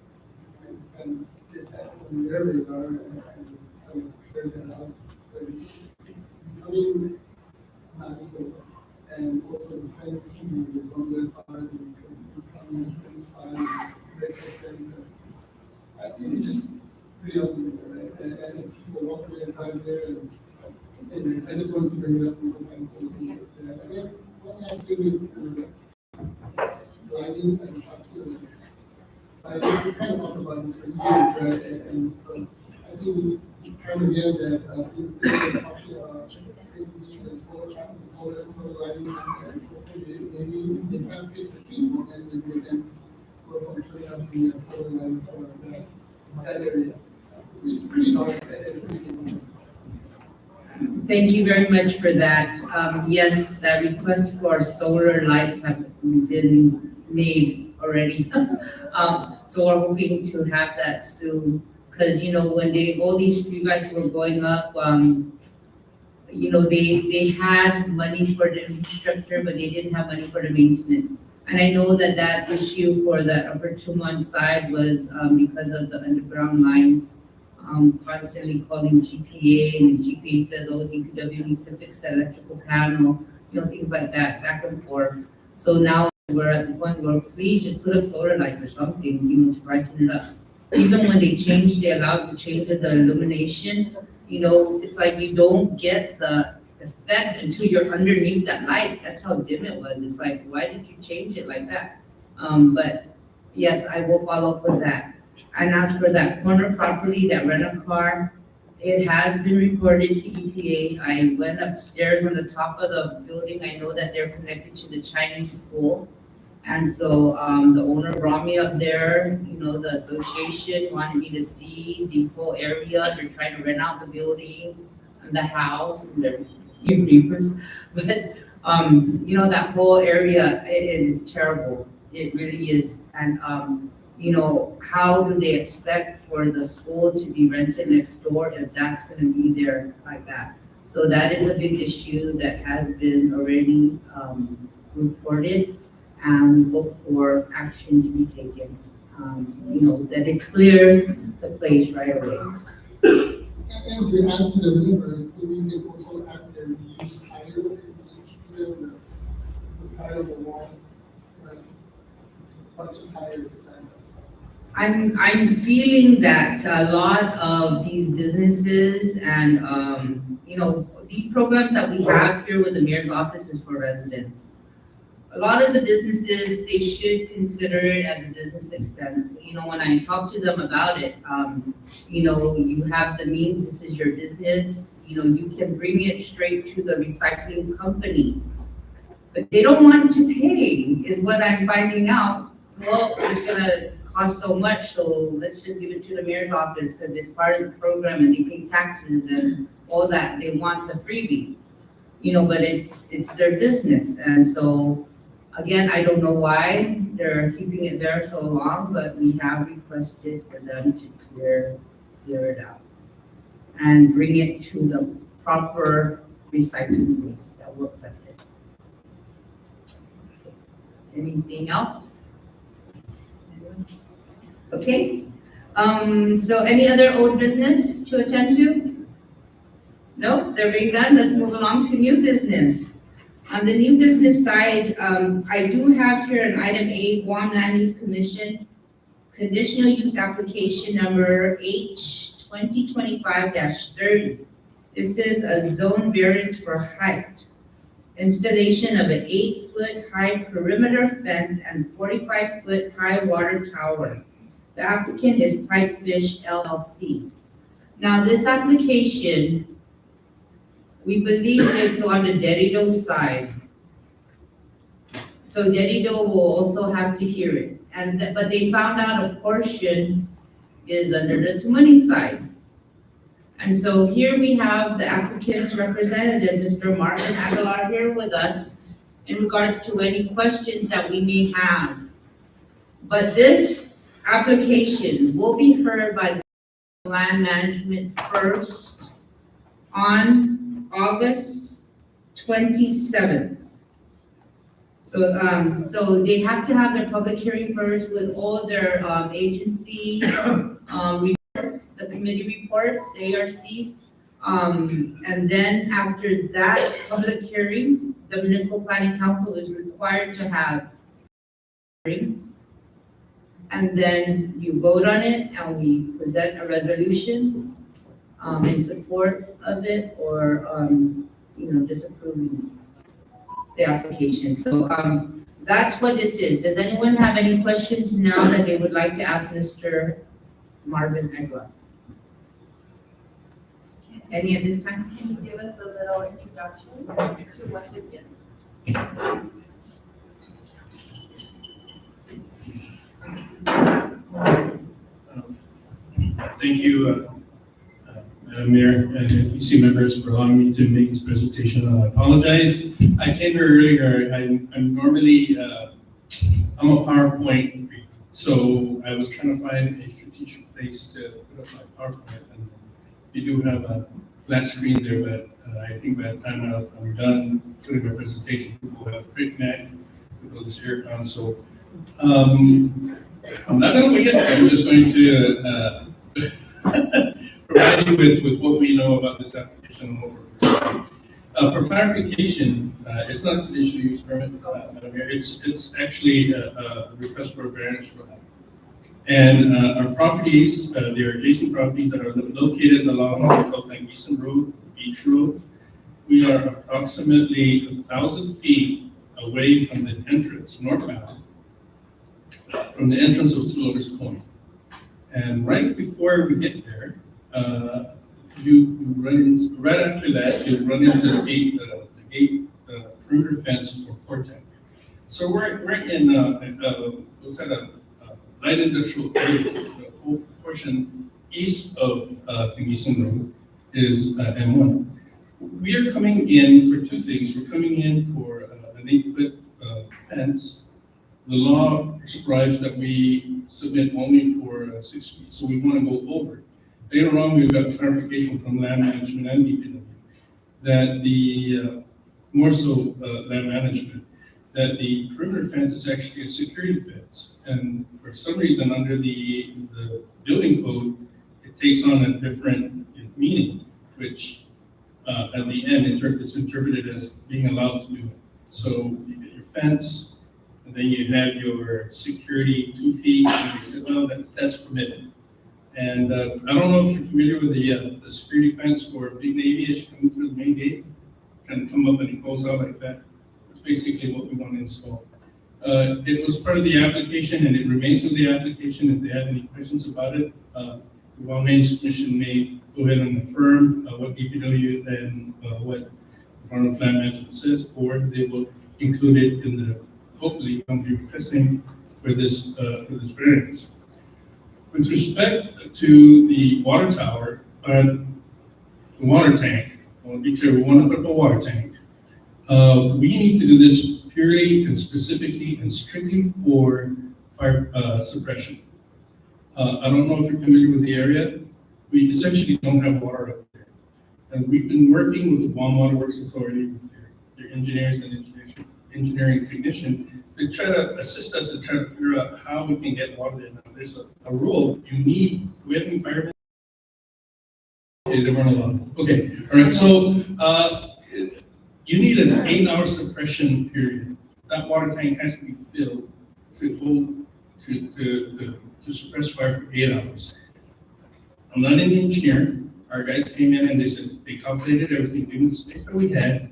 And did that on their radar and figured that out. But it's becoming massive. And also the fence with longer cars and it's coming and breaks the fence. I think it's just pretty ugly, right? And people walk away and drive there. And anyway, I just want to bring it up one time. So and then one last thing is lighting and I kind of talked about this for years, right? And so I think it's kind of years that since they're talking about solar lighting, and so maybe they can't fix the heat, and maybe we can go from putting up the solar lighting for that area. It's pretty dark and pretty good. Thank you very much for that. Yes, that request for solar lights have been made already. So we're hoping to have that soon, because, when all these streetlights were going up, they had money for the infrastructure, but they didn't have money for the maintenance. And I know that issue for the upper Tumon side was, because of the underground lines, constantly calling GPA, and GPA says, oh, DPW needs to fix the electrical panel, things like that, back and forth. So now we're at the point where please just put up solar lights or something, to brighten it up. Even when they allowed to change the illumination, it's like you don't get the effect until you're underneath that light. That's how dim it was. It's like, why did you change it like that? But yes, I will follow up with that. And as for that corner property, that rent-a-car, it has been reported to EPA. I went upstairs on the top of the building. I know that they're connected to the Chinese school. And so the owner brought me up there, the association wanted me to see the full area. They're trying to rent out the building and the house and their new neighbors. But, that whole area is terrible. It really is. And, how do they expect for the school to be rented next door if that's going to be there like that? So that is a big issue that has been already reported. And we look for action to be taken, that they clear the place right away. And to add to the numbers, we can also add their reuse tire, and just keep it on the side of the wall, right? Just a bunch of tires. I'm feeling that a lot of these businesses and, these programs that we have here with the mayor's office is for residents. A lot of the businesses, they should consider it as a business expense. When I talk to them about it, you have the means, this is your business, you can bring it straight to the recycling company. But they don't want to pay, is what I'm finding out. Well, it's gonna cost so much, so let's just give it to the mayor's office because it's part of the program and they pay taxes and all that. They want the freebie, but it's their business. And so, again, I don't know why they're keeping it there so long, but we have requested for them to clear it out and bring it to the proper recycled waste that will accept it. Anything else? Okay, so any other old business to attend to? No, there being none, let's move along to new business. On the new business side, I do have here an item A, Guam Land Use Commission, conditional use application number H 2025-30. This is a zone variance for height. Installation of an 8-foot high perimeter fence and 45-foot high water tower. The applicant is Pipefish LLC. Now, this application, we believe it's on the Dedido side. So Dedido will also have to hear it. But they found out a portion is under the Tamuning side. And so here we have the applicant's representative, Mr. Martin Aguilar, here with us in regards to any questions that we may have. But this application will be heard by the land management first on August 27th. So they have to have their public hearing first with all their agency reports, the committee reports, the ARCs. And then after that public hearing, the municipal planning council is required to have hearings. And then you vote on it and we present a resolution in support of it or disapproving the application. So that's what this is. Does anyone have any questions now that they would like to ask Mr. Marvin Aguilar? Any at this time? Can you give us a little introduction to what this is? Thank you, Madam Mayor and EC members for allowing me to make this presentation. I apologize. I came here earlier. I'm normally, I'm a PowerPoint freak, so I was trying to find a strategic place to put up my PowerPoint. And we do have a flat screen there, but I think by the time I'm done doing my presentation, people will have a quick neck with all this air on. So I'm not going to wing it. I'm just going to provide you with what we know about this application and what we're pursuing. For clarification, it's not a conditional use permit, Madam Mayor. It's actually a request for a variance for that. And our properties, the irrigation properties that are located along Eastern Road, Beach Road, we are approximately 1,000 feet away from the entrance, northbound, from the entrance of Two Lotus Point. And right before we get there, you run into, right after that, you run into the gate perimeter fence for Cortec. So we're in what's that, a light industrial area. The whole portion east of Tingisan Road is M1. We are coming in for two things. We're coming in for an 8-foot fence. The law prescribes that we submit only for 6 feet, so we want to go over. Later on, we've got clarification from land management and DPW that the, more so land management, that the perimeter fence is actually a security fence. And for some reason, under the building code, it takes on a different meaning, which at the end, it's interpreted as being allowed to do it. So you get your fence, and then you have your security 2 feet, and they said, well, that's permitted. And I don't know if you're familiar with the security fence for Big Navy-ish coming through the main gate, kind of come up and it goes out like that. That's basically what we want to install. It was part of the application and it remains with the application. If they have any questions about it, the Guam Land Use Commission may go ahead and affirm what DPW and what Department of Land Management says, or they will include it in the, hopefully, boundary requesting for this variance. With respect to the water tower, the water tank, I want to be clear, we want to put up a water tank. We need to do this purely and specifically and strictly for fire suppression. I don't know if you're familiar with the area. We essentially don't have water up there. And we've been working with the Guam Water Works Authority, with their engineers and engineering technician, to try to assist us to try to figure out how we can get water there. Now, there's a rule, you need, do we have any firemen? Okay, there weren't a lot. Okay, all right, so, you need an 8-hour suppression period. That water tank has to be filled to hold, to suppress fire for 8 hours. I'm not an engineer. Our guys came in and they said, they calculated everything, given the space that we had,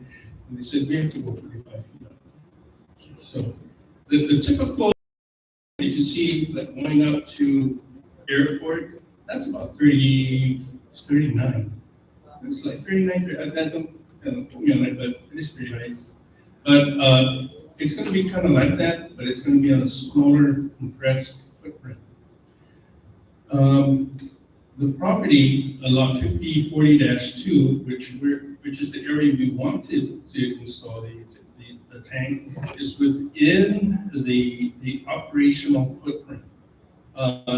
and they said, we have to go 35 feet up. So, the typical that you see, like going up to airport, that's about 39. It's like 39, I don't, but it is pretty nice. But it's going to be kind of like that, but it's going to be on a smaller, compressed footprint. The property along 5040-2, which is the area we wanted to install the tank, is within the operational footprint.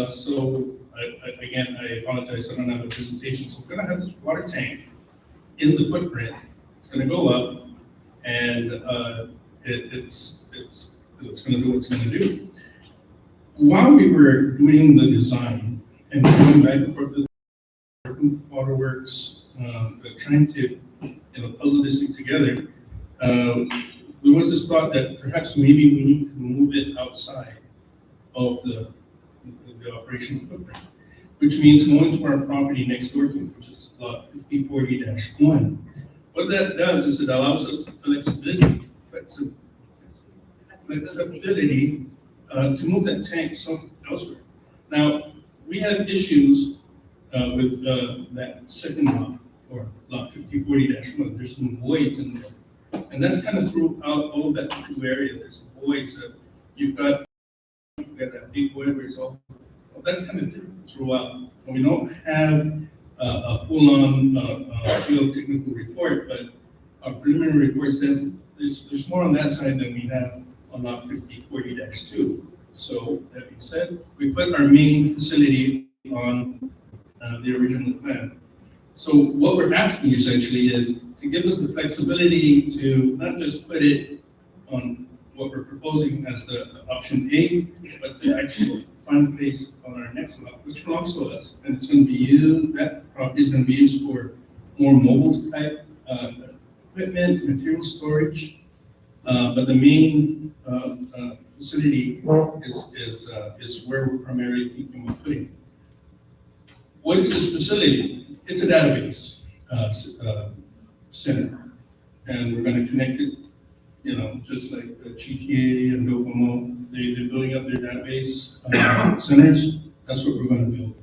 So again, I apologize, I don't have a presentation. So we're going to have this water tank in the footprint. It's going to go up, and it's going to do what it's going to do. While we were doing the design and going back and forth with Waterworks, trying to puzzle this thing together, there was this thought that perhaps maybe we need to move it outside of the operational footprint, which means going to our property next door to it, which is lot 5040-1. What that does is it allows us the flexibility to move that tank elsewhere. Now, we have issues with that second lot, or lot 5040-1. There's some voids in there. And that's kind of throughout all that two area. There's voids that you've got that big void where it's all, well, that's kind of throughout. And we don't have a full-on geotechnical report, but our preliminary report says there's more on that side than we have on lot 5040-2. So that being said, we put our main facility on the original plan. So what we're asking essentially is to give us the flexibility to not just put it on what we're proposing as the option A, but to actually find a place on our next lot, which belongs to us. And it's going to be used, that property is going to be used for more mobile type equipment, material storage. But the main facility is where we're primarily thinking of putting it. What is this facility? It's a database center, and we're going to connect it, just like the GTA and Docomo, they're building up their database centers. That's what we're going to build.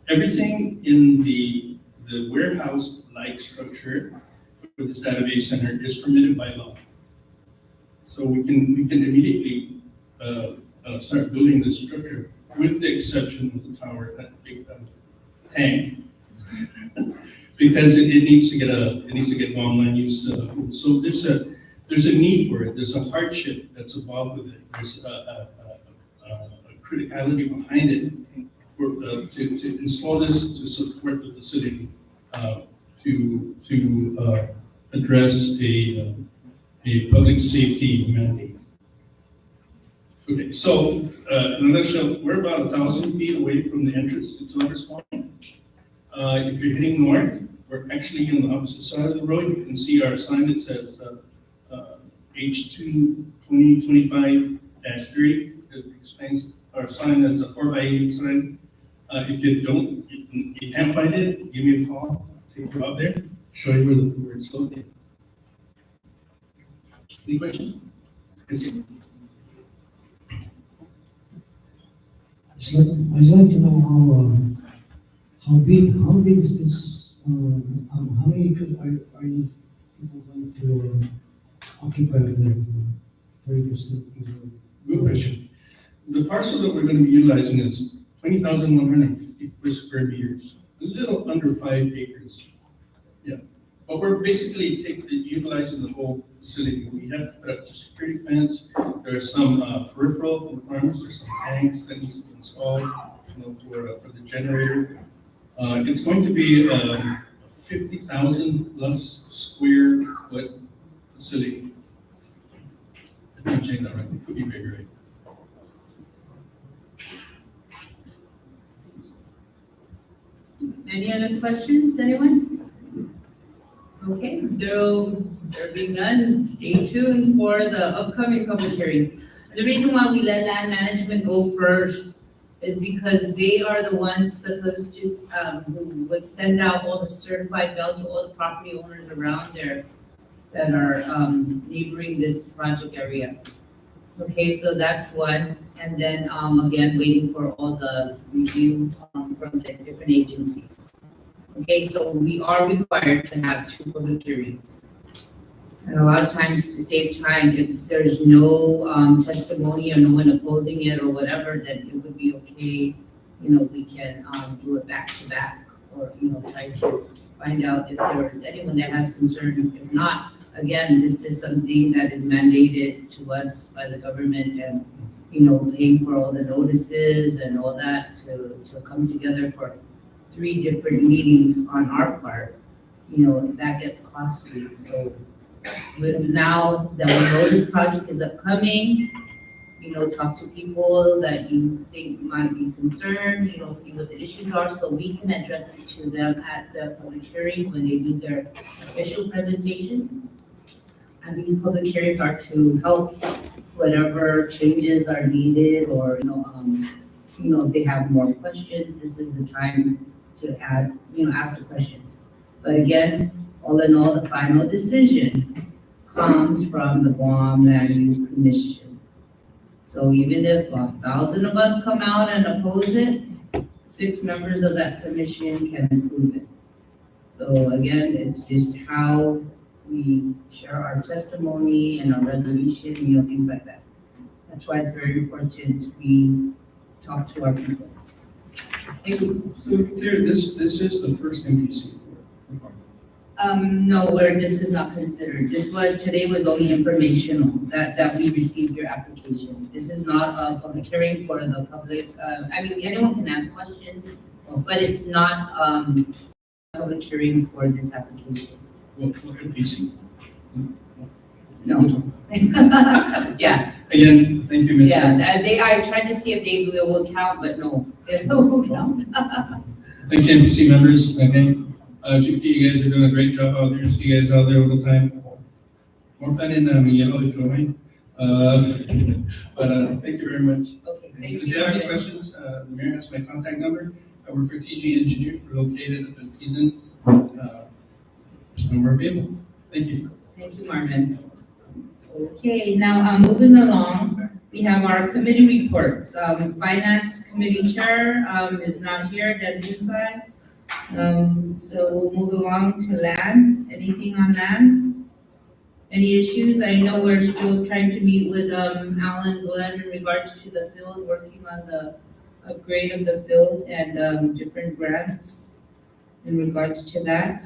Everything in the warehouse-like structure for this database center is permitted by law. So we can immediately start building this structure, with the exception of the tower, that big tank, because it needs to get online use. So there's a need for it. There's a hardship that's involved with it. There's a criticality behind it to install this to support the facility to address a public safety mandate. Okay, so in a nutshell, we're about 1,000 feet away from the entrance to Lover's Point. If you're heading north, we're actually on the opposite side of the road. You can see our sign that says H2 2025-3. It explains our sign. That's a 4x8 sign. If you can't find it, give me a call. Take you out there, show you where it's located. Any questions? I'd like to know how big is this, how many acres are you people going to occupy there for 40%? Good question. The parcel that we're going to be utilizing is 20,150 square meters, a little under 5 acres. Yeah, but we're basically utilizing the whole facility. We have to put up a security fence. There are some peripheral requirements. There's some tanks that needs to be installed, for the generator. It's going to be a 50,000 plus square foot facility. If I'm saying that right, it could be bigger. Any other questions, anyone? Okay, there being none, stay tuned for the upcoming public hearings. The reason why we let land management go first is because they are the ones supposed to, who would send out all the certified mail to all the property owners around there that are, neighboring this project area. Okay, so that's one, and then, again, waiting for all the review, from the different agencies. Okay, so we are required to have 2 public hearings. And a lot of times to save time, if there's no, testimony or no one opposing it or whatever, then it would be okay, we can, do it back to back, or, try to find out if there is anyone that has concern. If not, again, this is something that is mandated to us by the government, and, paying for all the notices and all that to come together for 3 different meetings on our part, that gets costly. So with now that we know this project is upcoming, talk to people that you think might be concerned, see what the issues are, so we can address it to them at the public hearing when they do their official presentations. And these public hearings are to help whatever changes are needed, or, if they have more questions, this is the time to add, ask the questions. But again, all in all, the final decision comes from the Guam Land Use Commission. So even if 1,000 of us come out and oppose it, 6 members of that commission can approve it. So again, it's just how we share our testimony and our resolution, things like that. That's why it's very important we talk to our people. Thank you. So there, this is the first MPC. No, where this is not considered. Today was only informational, that we received your application. This is not a public hearing for the public. Anyone can ask questions, but it's not, a public hearing for this application. What MPC? No. Yeah, Again, thank you, Ms. yeah, I tried to see if they will count, but no, they will count. Thank you, MPC members. Again, GP, you guys are doing a great job out there. See you guys out there all the time. More fun in yellow if you don't mind. But thank you very much. Okay, thank If you. you have any questions, the mayor has my contact number. I work for TG Engineers, we're located up in Teason. And we're available. Thank you. Thank you, Marvin. Okay, now, moving along, we have our committee reports. Finance Committee Chair, is not here, that's inside. So we'll move along to land. Anything on land? Any issues? I know we're still trying to meet with, Alan Glenn in regards to the field, working on the upgrade of the field and, different grants in regards to that.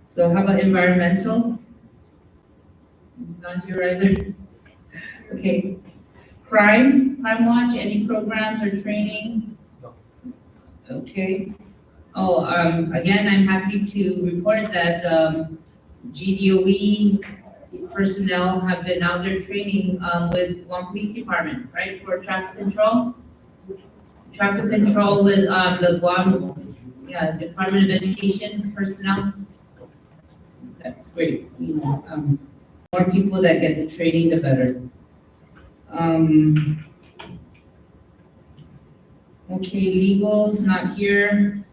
So how about environmental? Not here either. Okay. Crime Watch, any programs or training? No. Okay. Oh, again, I'm happy to report that, GDOE personnel have been out there training, with Guam Police Department, right, for traffic control? Traffic control with, the Guam, Department of Education personnel. That's great, more people that get the training, the better. Okay, legal's not here.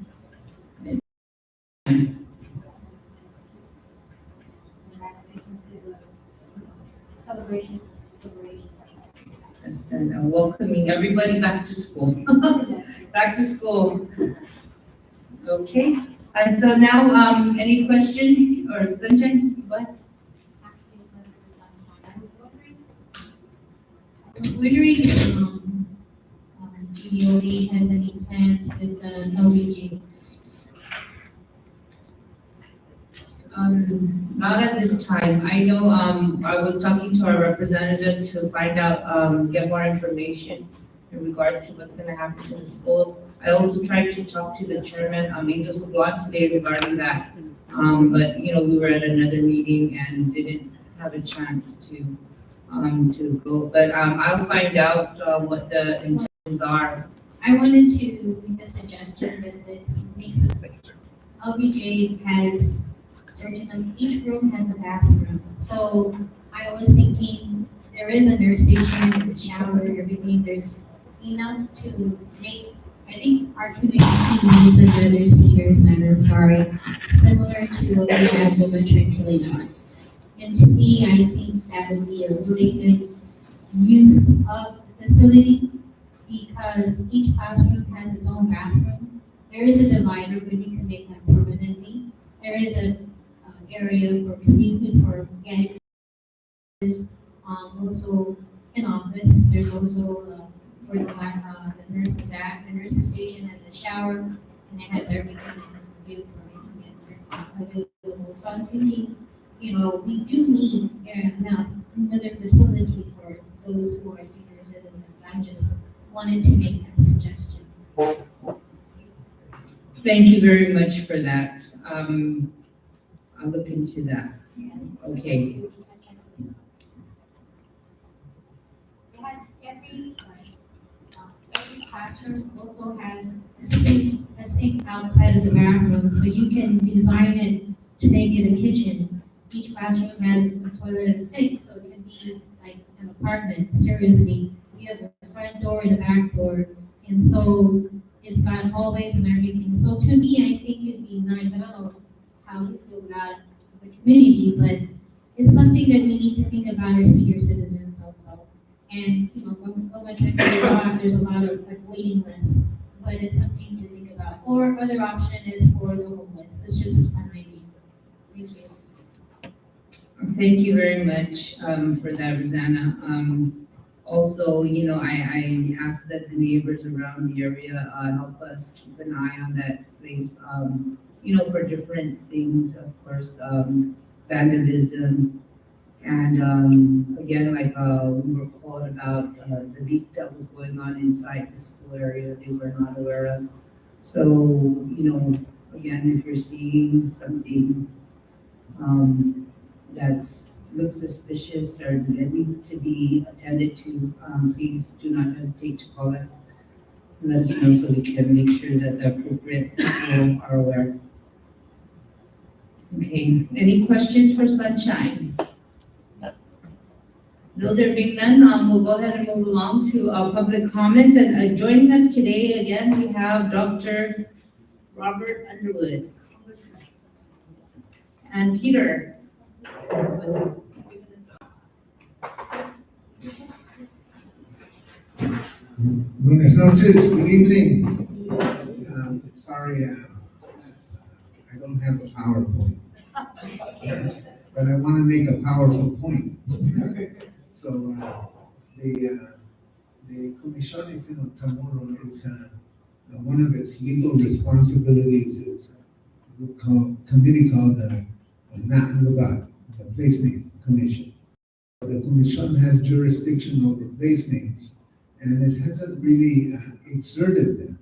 Celebration. And welcoming everybody back to school. Back to school. Okay, and so now, any questions or Sunshine? What? I was wondering if, GDOD has any plans with the LBG. Not at this time. I know, I was talking to our representative to find out, get more information in regards to what's gonna happen to the schools. I also tried to talk to the chairman, Angel Sablan today regarding that. But, we were at another meeting and didn't have a chance to go. But, I'll find out, what the intentions are. I wanted to make a suggestion that this makes it, LBJ has certain, each room has a bathroom. So I was thinking, there is a nurse station, a shower, everything, there's enough to make, I think our community needs another senior center, sorry, similar to what we have over Trinity North. And to me, I think that would be a really good use of the facility, because each classroom has its own bathroom. There is a divider, but you can make that permanently. There is a area for community, for getting, also an office. There's also where the nurses at. The nurses station has a shower, and it has everything in it available. So I'm thinking, we do need another facility for those who are senior citizens. I just wanted to make that suggestion. Thank you very much for that. I'll look into that. Yes. Okay. Every classroom also has a sink outside of the bathroom, so you can design it to make it a kitchen. Each classroom has a toilet and a sink, so it can be like an apartment, seriously. You have the front door and the back door, and so it's got hallways and everything. So to me, I think it'd be nice, I don't know how you feel about the community, but it's something that we need to think about our senior citizens also. And, when I try to go out, there's a lot of waiting lists, but it's something to think about. Or other option is for the homeless. It's just an idea. Thank you. Thank you very much, for that, Rosanna. Also, I asked that the neighbors around the area, help us keep an eye on that place, for different things, of course, vandalism. And, again, like, we were called about, the leak that was going on inside the school area they were not aware of. So, again, if you're seeing something, looks suspicious or that needs to be attended to, please do not hesitate to call us. Let us know so we can make sure that the appropriate people are aware. Okay, any questions for Sunshine? No, there being none, we'll go ahead and move along to our public comments. And joining us today again, we have Dr. Robert Underwood. And Peter. Buenas noches, good evening. Sorry, I don't have a PowerPoint, but I want to make a powerful point. So, the Comisión Tamuro is, one of its legal responsibilities is a committee called the Natin Lugar, the Place Name Commission. The Commission has jurisdiction over place names, and it hasn't really exerted them.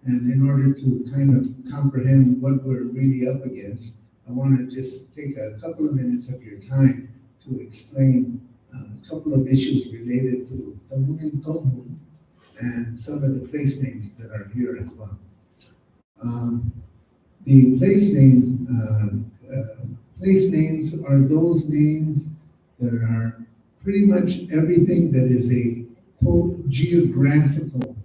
And in order to kind of comprehend what we're really up against, I want to just take a couple of minutes of your time to explain a couple of issues related to Tamunin Tomun and some of the place names that are here as well. The place names are those names that are pretty much everything that is a quote geographical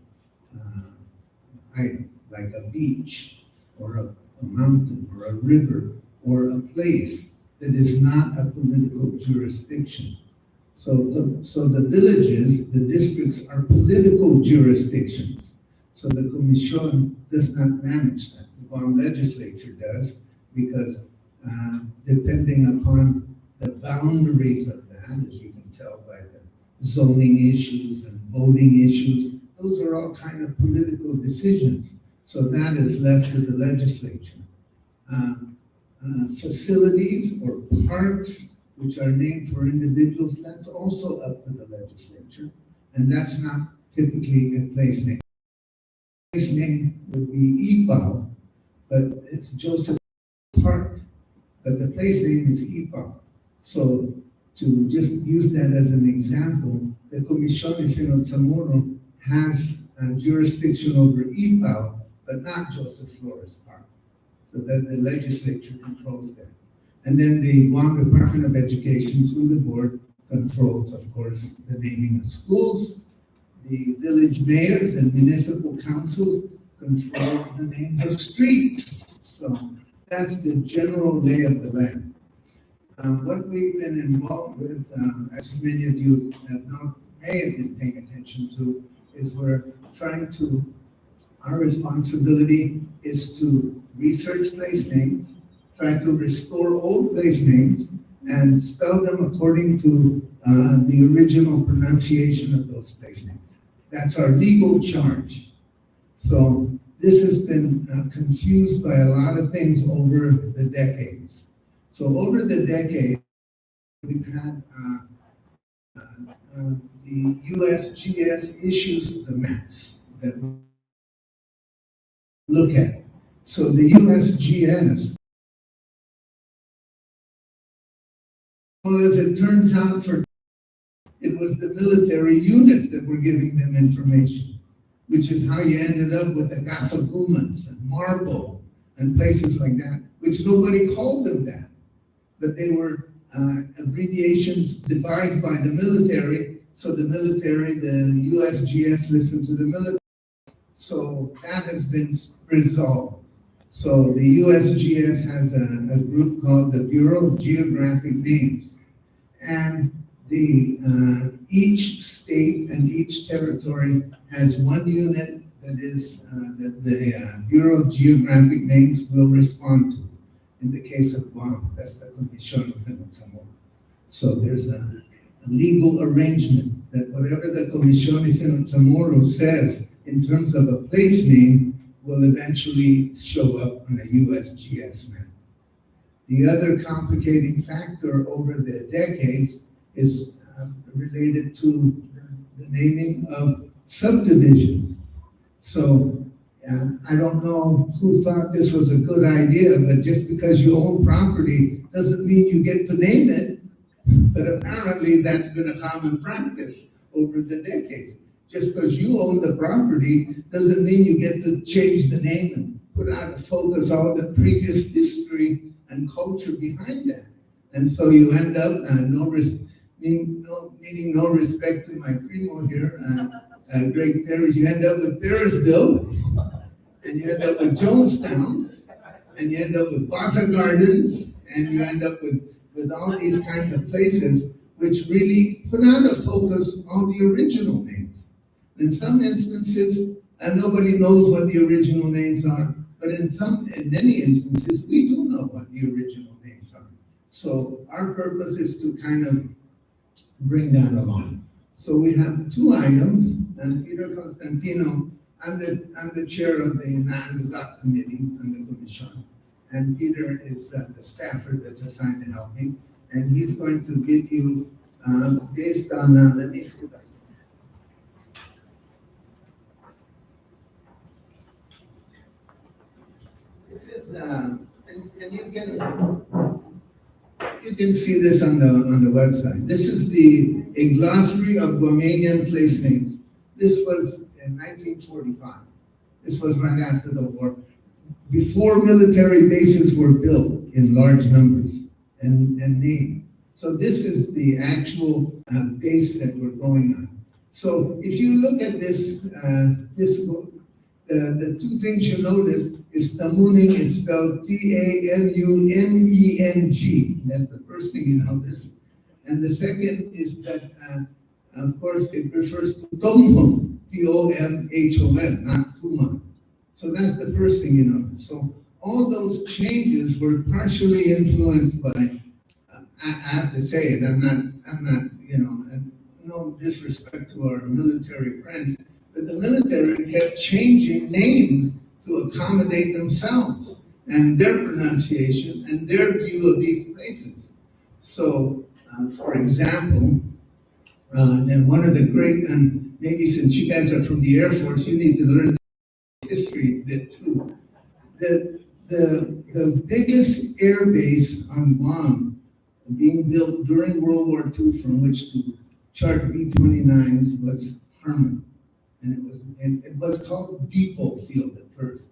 item, like a beach or a mountain or a river or a place that is not a political jurisdiction. So the villages, the districts are political jurisdictions. So the Commission does not manage that. The Guam legislature does, because depending upon the boundaries of that, as you can tell by the zoning issues and voting issues, those are all kind of political decisions. So that is left to the legislature. Facilities or parks which are named for individuals, that's also up to the legislature. And that's not typically a place name. place name would be Ipao, but it's Joseph Park, but the place name is Ipao. So to just use that as an example, the Comisión de Zamora has jurisdiction over Ipao, but not Joseph Flores Park. So that the legislature controls that. And then the Guam Department of Education, through the board, controls, of course, the naming of schools. The village mayors and municipal council control the names of streets. So that's the general lay of the land. What we've been involved with, as many of you may have been paying attention to, is we're trying to, our responsibility is to research place names, try to restore old place names, and spell them according to the original pronunciation of those place names. That's our legal charge. So this has been confused by a lot of things over the decades. So over the decades, we've had the USGS issues the maps that we look at. So the USGS, well, as it turns out, it was the military units that were giving them information, which is how you ended up with the Gafagumans and Marble and places like that, which nobody called them that. But they were abbreviations devised by the military, so the military, the USGS listened to the military. So that has been resolved. So the USGS has a group called the Bureau of Geographic Names. And each state and each territory has one unit that is the Bureau of Geographic Names will respond to. In the case of Guam, that's the Comisión de Zamora. So there's a legal arrangement that whatever the Comisión de Zamora says in terms of a place name will eventually show up on a USGS map. The other complicating factor over the decades is related to the naming of subdivisions. So I don't know who thought this was a good idea, but just because you own property doesn't mean you get to name it. But apparently that's been a common practice over the decades. Just because you own the property doesn't mean you get to change the name and put out of focus all the previous history and culture behind that. And so you end up needing no respect to my primo here, Greg Ferris, you end up with Ferrisville, and you end up with Jonestown, and you end up with Bassa Gardens, and you end up with all these kinds of places which really put out of focus all the original names. In some instances, nobody knows what the original names are, but in many instances, we do know what the original names are. So our purpose is to kind of bring that along. So we have two items, and Peter Constantino, I'm the chair of the Naandugat Committee on the Commission, and Peter is the staffer that's assigned to help me, and he's going to give you, based on, let me see that. This is, and you can see this on the website. This is a glossary of Guamanian place names. This was in 1945. This was right after the war, before military bases were built in large numbers and named. So this is the actual base that we're going on. So if you look at this, the two things you notice is Tamuning is spelled Tamuneng. That's the first thing you notice. And the second is that, of course, it refers to Tomhon, Tomhon, not Tuma. So that's the first thing you notice. So all those changes were partially influenced by, I have to say it, I'm not, and no disrespect to our military friends, but the military kept changing names to accommodate themselves and their pronunciation and their view of these places. So, for example, then one of the great, and maybe since you guys are from the Air Force, you need to learn history bit too. The biggest air base on Guam being built during World War II from which to chart B-29s was Harmon. And it was called Depot Field at first.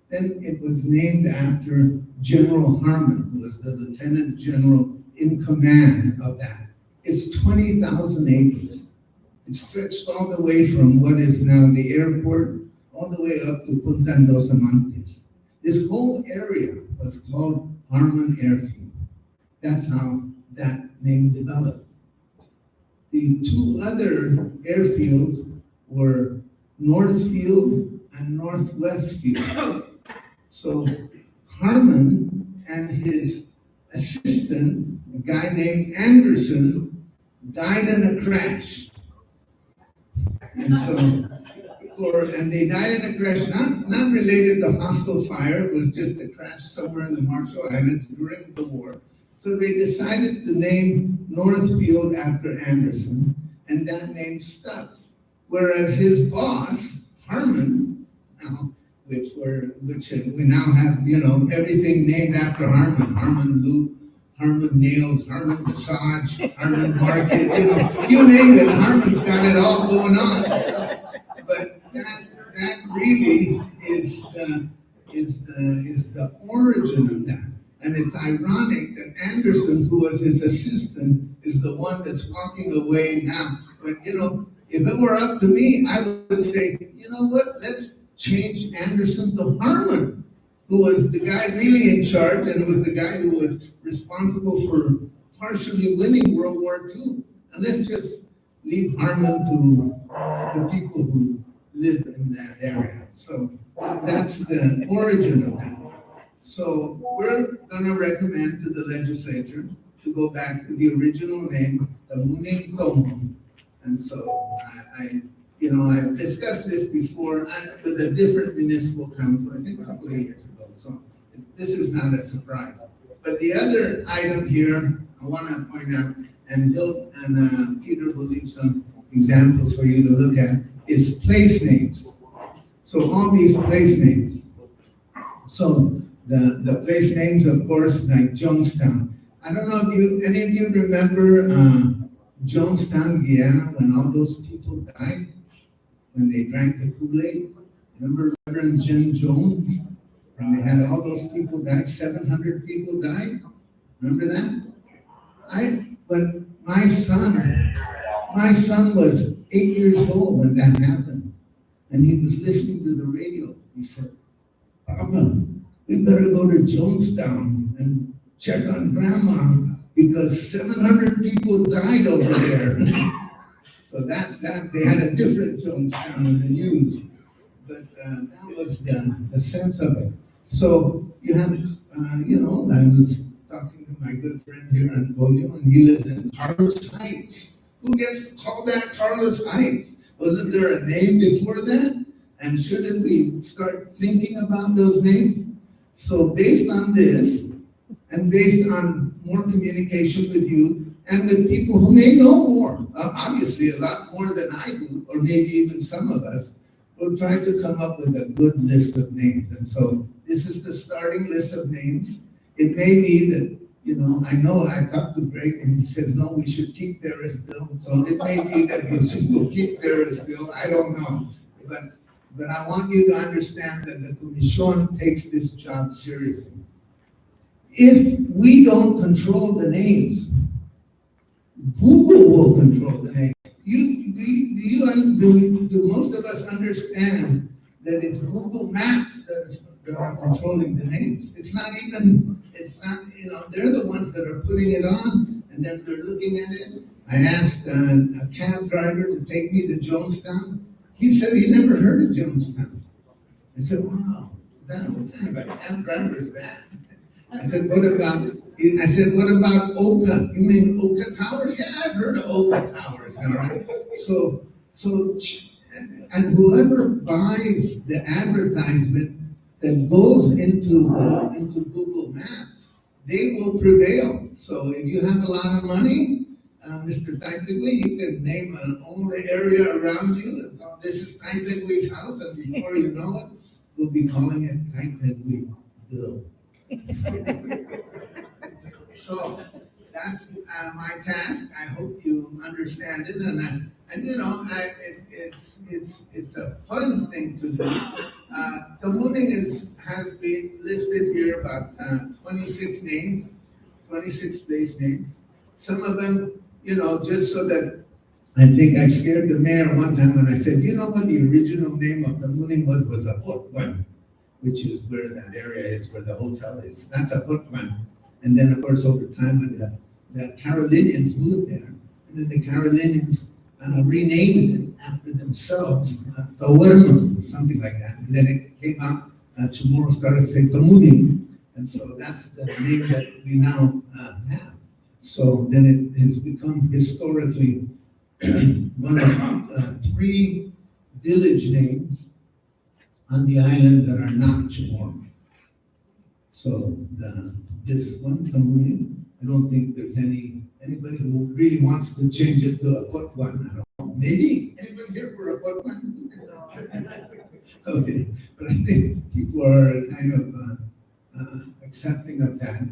Then it was named after General Harmon, who was the lieutenant general in command of that. It's 20,000 acres. It stretched all the way from what is now the airport, all the way up to Punta Dos Amantes. This whole area was called Harmon Airfield. That's how that name developed. The two other airfields were Northfield and Northwest Field. So Harmon and his assistant, a guy named Anderson, died in a crash. And so, and they died in a crash, not related to hostile fire, it was just a crash somewhere in the Marshall Islands during the war. So they decided to name Northfield after Anderson, and that name stuck. Whereas his boss, Harmon, which we now have, everything named after Harmon. Harmon Loop, Harmon Nails, Harmon Massage, Harmon Market, you name it, Harmon's got it all going on. But that really is the origin of that. And it's ironic that Anderson, who was his assistant, is the one that's walking away now. But if it were up to me, I would say, you know what, let's change Anderson to Harmon, who was the guy really in charge and was the guy who was responsible for partially winning World War II. And let's just leave Harmon to the people who live in that area. So that's the origin of that. So we're going to recommend to the legislature to go back to the original name, the Muning Tomo. And so I've discussed this before with a different municipal council, I think a couple of years ago. So this is not a surprise. But the other item here I want to point out, and Peter will leave some examples for you to look at, is place names. So all these place names. So the place names, of course, like Jonestown. I don't know if any of you remember Jonestown, Guyana, when all those people died, when they drank the Kool-Aid. Remember Reverend Jim Jones? When they had all those people die, 700 people died. Remember that? When my son was 8 years old when that happened, and he was listening to the radio. He said, "Papa, we better go to Jonestown and check on Grandma because 700 people died over there." So that they had a different Jonestown in the news, but that was the sense of it. So you have, I was talking to my good friend here, Antonio, and he lives in Carlos Heights. Who gets to call that Carlos Heights? Wasn't there a name before that? And shouldn't we start thinking about those names? So based on this, and based on more communication with you, and with people who may know more, obviously a lot more than I do, or maybe even some of us, we'll try to come up with a good list of names. And so this is the starting list of names. It may be that, I know I talked to Greg and he says, no, we should keep Ferrisville. So it may be that we'll keep Ferrisville. I don't know. But I want you to understand that the Commission takes this job seriously. If we don't control the names, Google will control the names. Do most of us understand that it's Google Maps that are controlling the names? They're the ones that are putting it on, and then they're looking at it. I asked a cab driver to take me to Jonestown. He said he never heard of Jonestown. I said, wow, what kind of a cab driver is that? I said, what about Oka? You mean Oka Towers? Yeah, I've heard of Oka Towers, all right? So, and whoever buys the advertisement that goes into Google Maps, they will prevail. So if you have a lot of money, Mr. Taitigui, you can name the area around you. This is Taitigui's house, and before you know it, we'll be calling it Taitagui Bill. So that's my task. I hope you understand it, and you know, it's a fun thing to do. The mooning has been listed here about 26 names, 26 place names. Some of them, you know, just so that I think I scared the mayor one time when I said, you know what the original name of the mooning was a Hotwan, which is where that area is, where the hotel is. That's a Hotwan. And then, of course, over time, when the Carolinians moved there, and then the Carolinians renamed it after themselves, Tawarma, something like that. And then it came out, tomorrow started saying Tamuning, and so that's the name that we now have. So then it has become historically one of three village names on the island that are not Chamorro. So this one, Tamuning, I don't think there's anybody who really wants to change it to a Potwan at all. Maybe anybody here for a Potwan? Okay, but I think people are kind of accepting of that.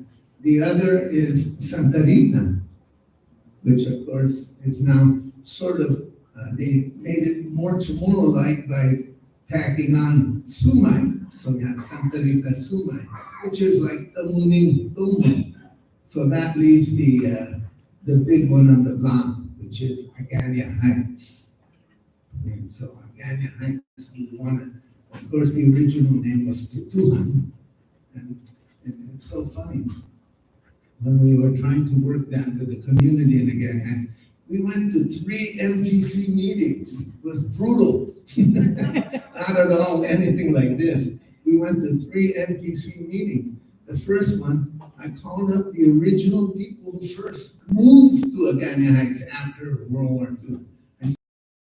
The other is Santa Rita, which of course is now sort of, they made it more Chamorro-like by tacking on Sumay. So we have Santa Rita Sumay, which is like the Muning Tumun. So that leaves the big one on the block, which is Agania Heights. And so Agania Heights, we wanted, of course, the original name was Tatuha. And it's so funny. When we were trying to work that with the community in Agania, we went to 3 MGC meetings. It was brutal. Not at all anything like this. We went to 3 MGC meetings. The first one, I called up the original people who first moved to Agania Heights after World War II. And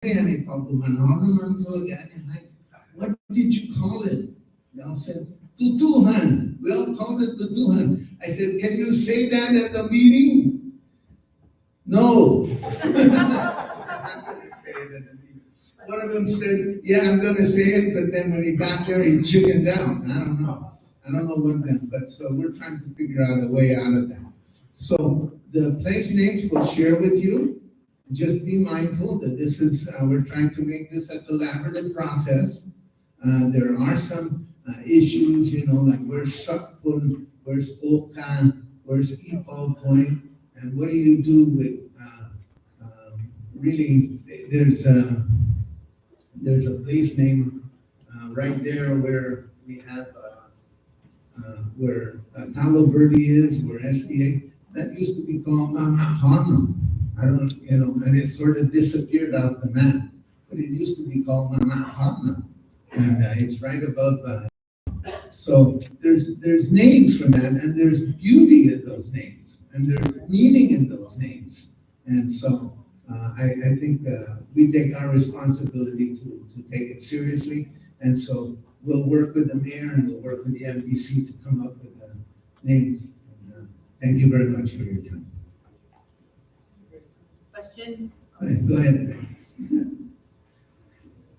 they called them Manalaman to Agania Heights. What did you call it? They all said, Tutuhan. We all called it Tutuhan. I said, can you say that at the meeting? No. I'm not going to say it at the meeting. One of them said, yeah, I'm going to say it, but then when he got there, he chickened out. I don't know what then, but so we're trying to figure out a way out of that. So the place names we'll share with you. Just be mindful that this is, we're trying to make this a collaborative process. There are some issues, you know, like where's Sakpun, where's Oka, where's Ipal Point, and what do you do with, really, there's a place name right there where we have, where Talo Verde is, where SDA, that used to be called Mamahano. I don't, you know, and it sort of disappeared off the map, but it used to be called Mamahano, and it's right above. So there's names for that, and there's beauty in those names, and there's meaning in those names, and so I think we take our responsibility to take it seriously, and so we'll work with the mayor and we'll work with the MPC to come up with the names. And, thank you very much for your time. Questions? Go ahead.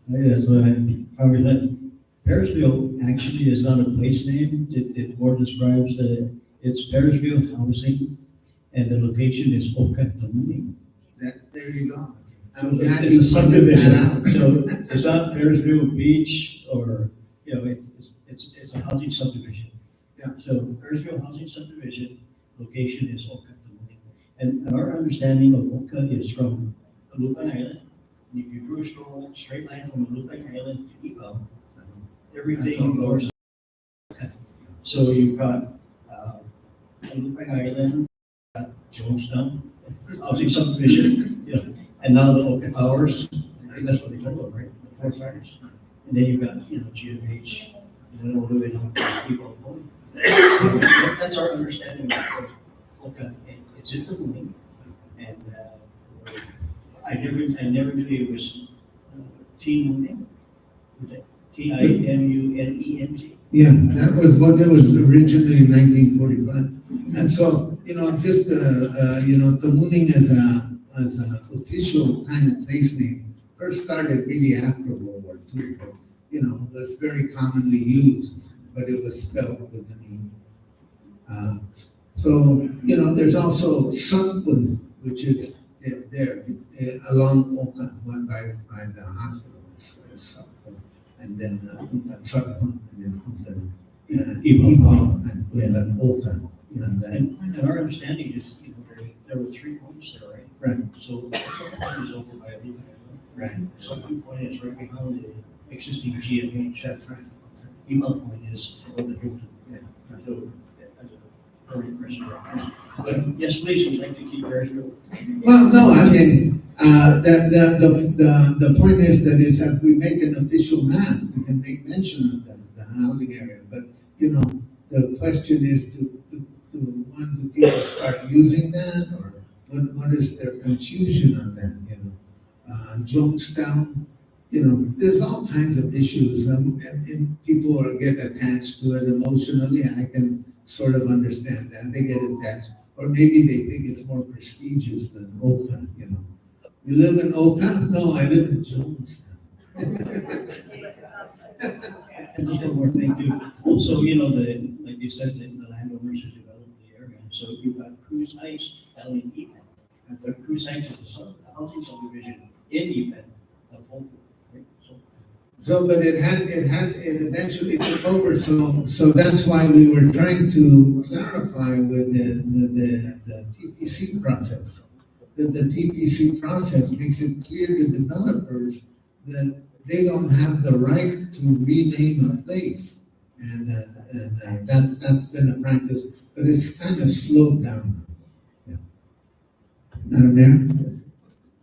Yes, Congressman, Parisville actually is not a place name. It more describes it's Parisville housing, and the location is Okantamuni. There you go. So I'm glad it's you a pointed that subdivision. out. So it's not Parisville Beach or, you know, it's a housing subdivision. Yeah. So Parisville housing subdivision, location is Okantamuni. And our understanding of Oka is from Alupan Island. And if you drew a straight line from Alupan Island to Ipal, everything goes. So you've got Alupan Island, Jonestown, housing subdivision, you know, and now the Oka Towers, I think that's what they call them, right? The four fires. And then you've got, you know, GMH, and then all the way down to people. That's our understanding of Oka. It's in the moving, and I never knew it was T-Moving. Timuning. Yeah, that was what it was originally in 1945. And so, you know, just, you know, Tamuning as a official kind of place name first started really after World War II. was very commonly used, but it was spelled with an E. So, there's also Sampun, which is there along Oka, one by the hospital, is Sampun. And then Punta Sampun, and then Punta Ipaw, and Punta Oka. And our understanding is, there were 3 points there, right? Right. So the point is over by Viva. Right. So 2 point is right behind the existing GMH. That's right. Email point is over the roof. Yeah. So, as a current restaurant. But yes, please, we'd like to keep yours going. Well, no, I mean, the point is that is that we make an official map, we can make mention of the housing area, but, the question is, do people start using that, or what is their confusion on that, Jonestown, there's all kinds of issues, and people get attached to it emotionally. I can sort of understand that, they get attached. Or maybe they think it's more prestigious than Oka, You live in Oka? No, I live in Jonestown. And just one more thing too. Also, like you said, the landowners who developed the area. So you've got Cruz Heights, Ellen Eaton. And the Cruz Heights is a housing subdivision in Eaton of Hope. Right? So, but it eventually took over, so that's why we were trying to clarify with the TPC process. That the TPC process makes it clear to developers that they don't have the right to rename a place. And that's been a practice, but it's kind of slowed down. Yeah. Madam Mayor?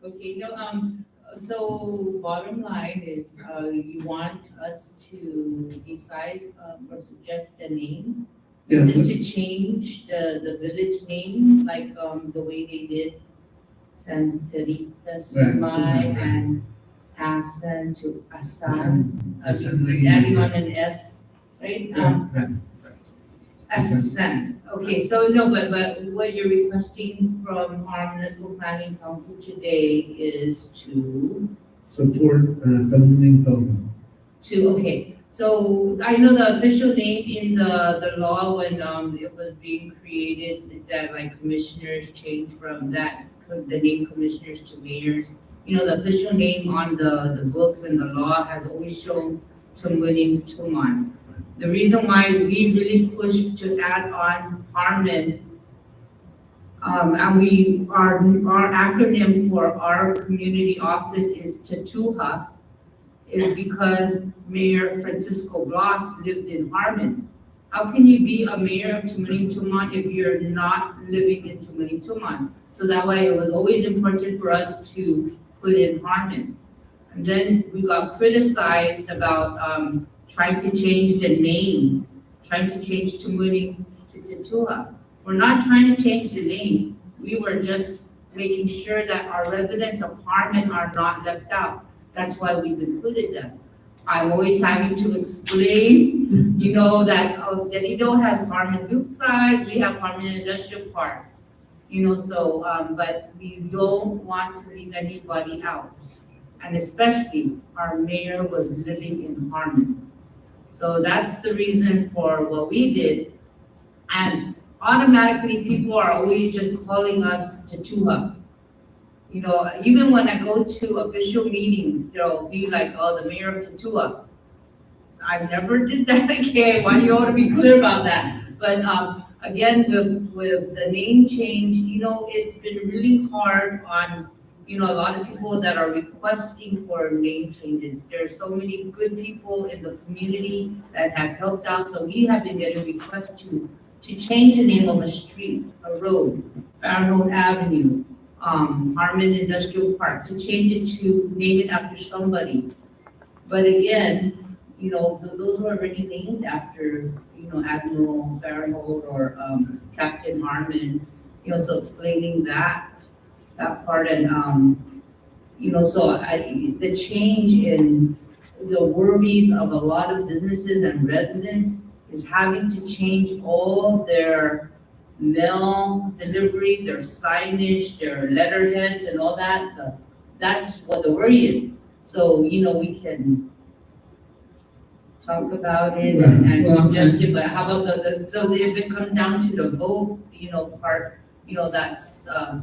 Okay, no, so bottom line is, you want us to decide, or suggest a name? Yeah. Is it to change the village name, like, the way they did Santa Rita, Sumay, and Asan to Asan? Adding on an S, right? Asan. Okay, so no, but what you're requesting from our municipal planning council today is to, Support, Kamuning. okay. So I know the official name in the law when, it was being created, that like commissioners changed from that, the name commissioners to mayors. The official name on the books and the law has always shown Tumuning Tuman. The reason why we really pushed to add on Harmon, and our acronym for our community office is Tatuha, is because Mayor Francisco Blas lived in Harmon. How can you be a mayor of Tumuning Tuman if you're not living in Tumuning Tuman? So that way it was always important for us to put in Harmon. And then we got criticized about, trying to change the name, trying to change Tumuning to Tatuha. We're not trying to change the name. We were just making sure that our residents of Harmon are not left out. That's why we've included them. I'm always having to explain, that Delido has Harmon Loopside, we have Harmon Industrial Park. But we don't want to leave anybody out. And especially, our mayor was living in Harmon. So that's the reason for what we did. And automatically, people are always just calling us Tatuha. Even when I go to official meetings, they'll be like, oh, the mayor of Tatuha. I never did that again. Why do you want to be clear about that? But again, with the name change, it's been really hard on, a lot of people that are requesting for name changes. There are so many good people in the community that have helped out. So we have been getting requests to change the name of a street, a road, Farrow Avenue, Harmon Industrial Park, to change it to name it after somebody. But again, those were already named after, Admiral Farragut or Captain Harmon, so explaining that part and, the change in the worries of a lot of businesses and residents is having to change all their mail delivery, their signage, their letterheads and all that. That's what the worry is. So, we can talk about it Well, and well, suggest it, but how about so if it comes down to the vote, part, that's, how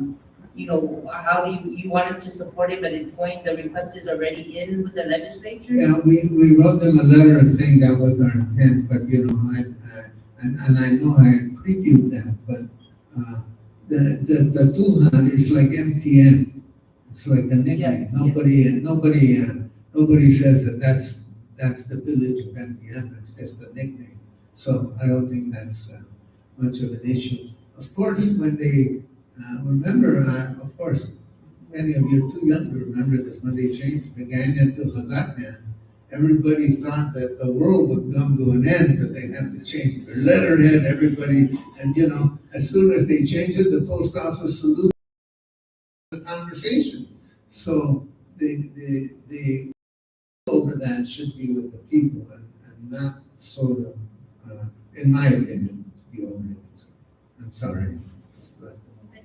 do you want us to support it, but the request is already in with the legislature? Yeah, we wrote them a letter saying that was our intent, but and I know I previewed that, but, the Tatuha is like MTN. It's like a nickname. Yes, Nobody says that's the village of MTN. It's just a nickname. So I don't think that's much of an issue. Of course, when they, remember, of course, many of you are too young to remember this, when they changed Pagania to Hagatna, everybody thought that the world would come to an end, but they have to change their letterhead, everybody, and as soon as they changed it, the post office saluted the conversation. So the over that should be with the people and not sort of, in my opinion, be over it. I'm sorry.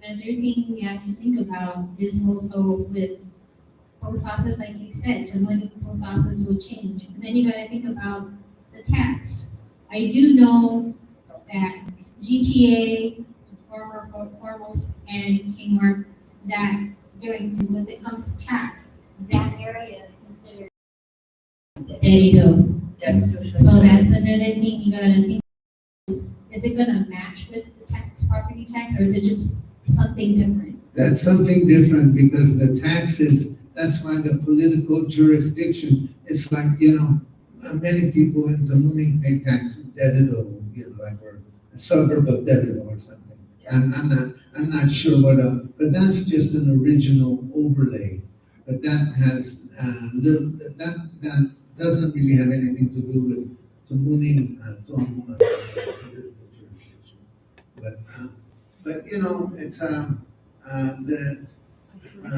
Another thing we have to think about is also with post office, like you said, so when the post office will change. And then you gotta think about the tax. I do know that GTA, Foremost, and Kmart, that when it comes to tax, that area is considered. There you go. Yes, So that's another thing you gotta think, is it gonna match with the property tax, or is it just something different? That's something different because the taxes, that's why the political jurisdiction, it's like, many people in Tamuning pay taxes, Dededo, like we're a suburb of Dededo or something. I'm not sure but that's just an original overlay. But that has, that doesn't really have anything to do with Tamuning, political jurisdiction. But it's,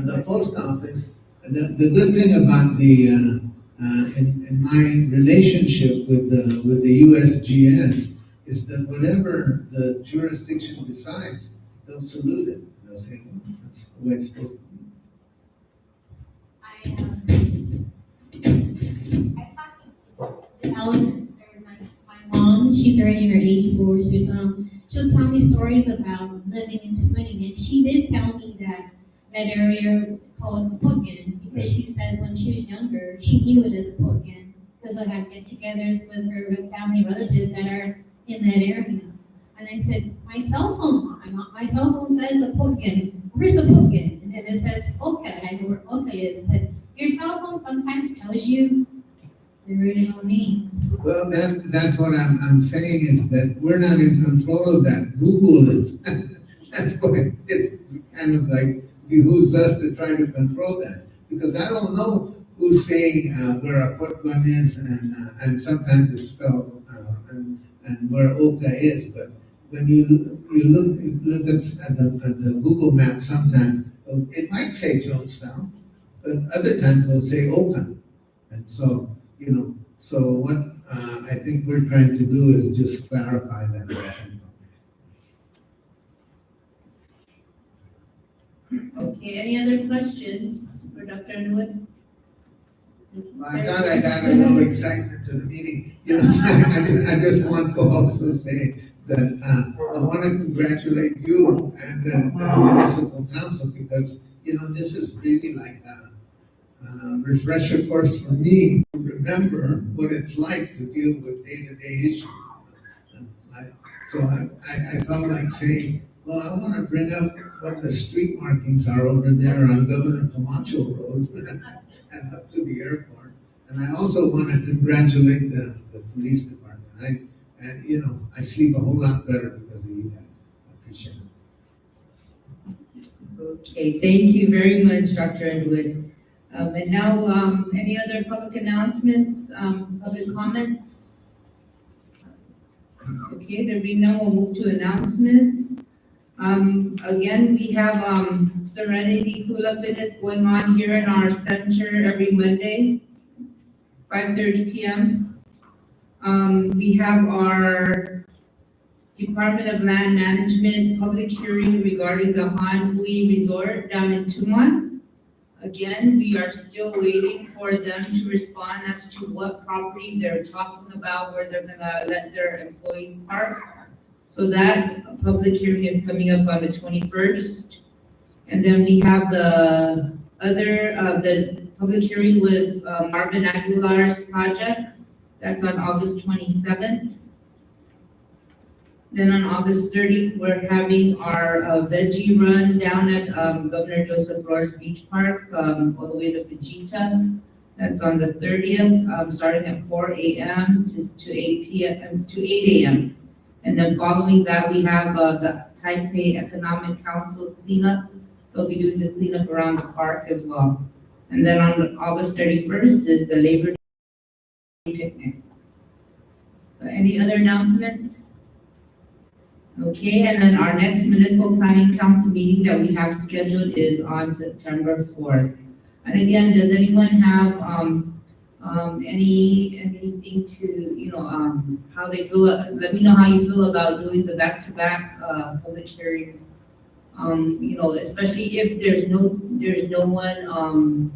the post office, the good thing about in my relationship with the USGS is that whatever the jurisdiction decides, they'll salute it. They'll say, well, that's the way it's supposed to be. I talked to elders, or my mom, she's already in her 84s, so she'll tell me stories about living in Twinning, and she did tell me that area called Kaputgan, because she says when she was younger, she knew it as Kaputgan, because I have get-togethers with her family relatives that are in that area. And I said, my cell phone says Kaputgan. Where's Kaputgan? And then it says Oka. I know where Oka is, but your cell phone sometimes tells you the original names. Well, that's what I'm saying is that we're not in control of that. Google is. That's why it's kind of like behooves us to try to control that. Because I don't know who's saying where a Putman is, and sometimes it's spelled, and where Oka is. But when you look at the Google map, sometimes it might say Jonestown, but other times it'll say Oka. And so, so what I think we're trying to do is just clarify that. Okay, any other questions for Dr. Underwood? I thought I got a little excitement to the meeting. I just want to also say that I want to congratulate you and the municipal council because, this is really like a refresher course for me to remember what it's like to deal with day-to-day issues. So I felt like saying, well, I want to bring up what the street markings are over there on Governor Camacho Road and up to the airport. And I also want to congratulate the police department. I sleep a whole lot better because of you guys. I appreciate it. Okay, thank you very much, Dr. Underwood. And now, any other public announcements, public comments? Okay, there being none, we'll move to announcements. Again, we have Serenity Hula Fitness going on here in our center every Monday, 5:30 p.m. We have our Department of Land Management public hearing regarding the Hanhui Resort down in Tumon. Again, we are still waiting for them to respond as to what property they're talking about, where they're gonna let their employees park. So that public hearing is coming up on the 21st. And then we have the other, the public hearing with Marvin Aguilar's project. That's on August 27th. Then on August 30th, we're having our veggie run down at Governor Joseph Flores Beach Park, all the way to Vegeta. That's on the 30th, starting at 4 a.m. to 8 p.m. to 8 a.m. And then following that, we have the Taipei Economic Council cleanup. They'll be doing the cleanup around the park as well. And then on August 31st is the Labor Day picnic. So any other announcements? Okay, and then our next municipal planning council meeting that we have scheduled is on September 4th. And again, does anyone have, anything to, how they feel, let me know how you feel about doing the back-to-back, public hearings. Especially if there's no one,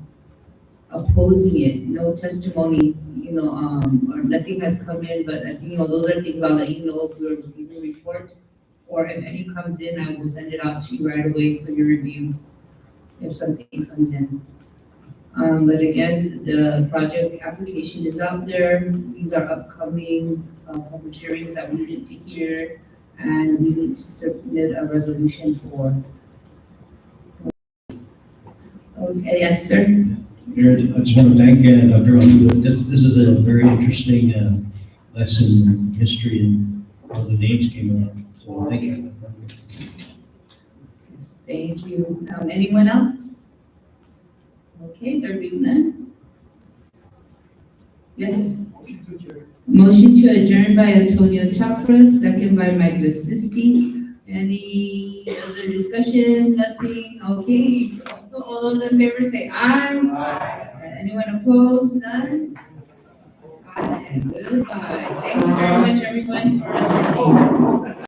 opposing it, no testimony, or nothing has come in, but, those are things I'll let you know if we're receiving reports. Or if any comes in, I will send it out to you right away for your review, if something comes in. But again, the project application is out there. These are upcoming public hearings that we need to hear, and we need to submit a resolution for. Okay, yes, sir. Mayor, I just want to thank Dr. Underwood. This is a very interesting lesson in history and how the names came around. So thank you. Yes, thank you. Anyone else? Okay, there being none. Yes. Motion to adjourn by Antonio Chafras, second by Mike Lasisti. Any other discussion? Nothing? Okay. All those in favor say aye. Aye. Anyone opposed? None? Aye. Goodbye. Thank you very much, everyone, for attending.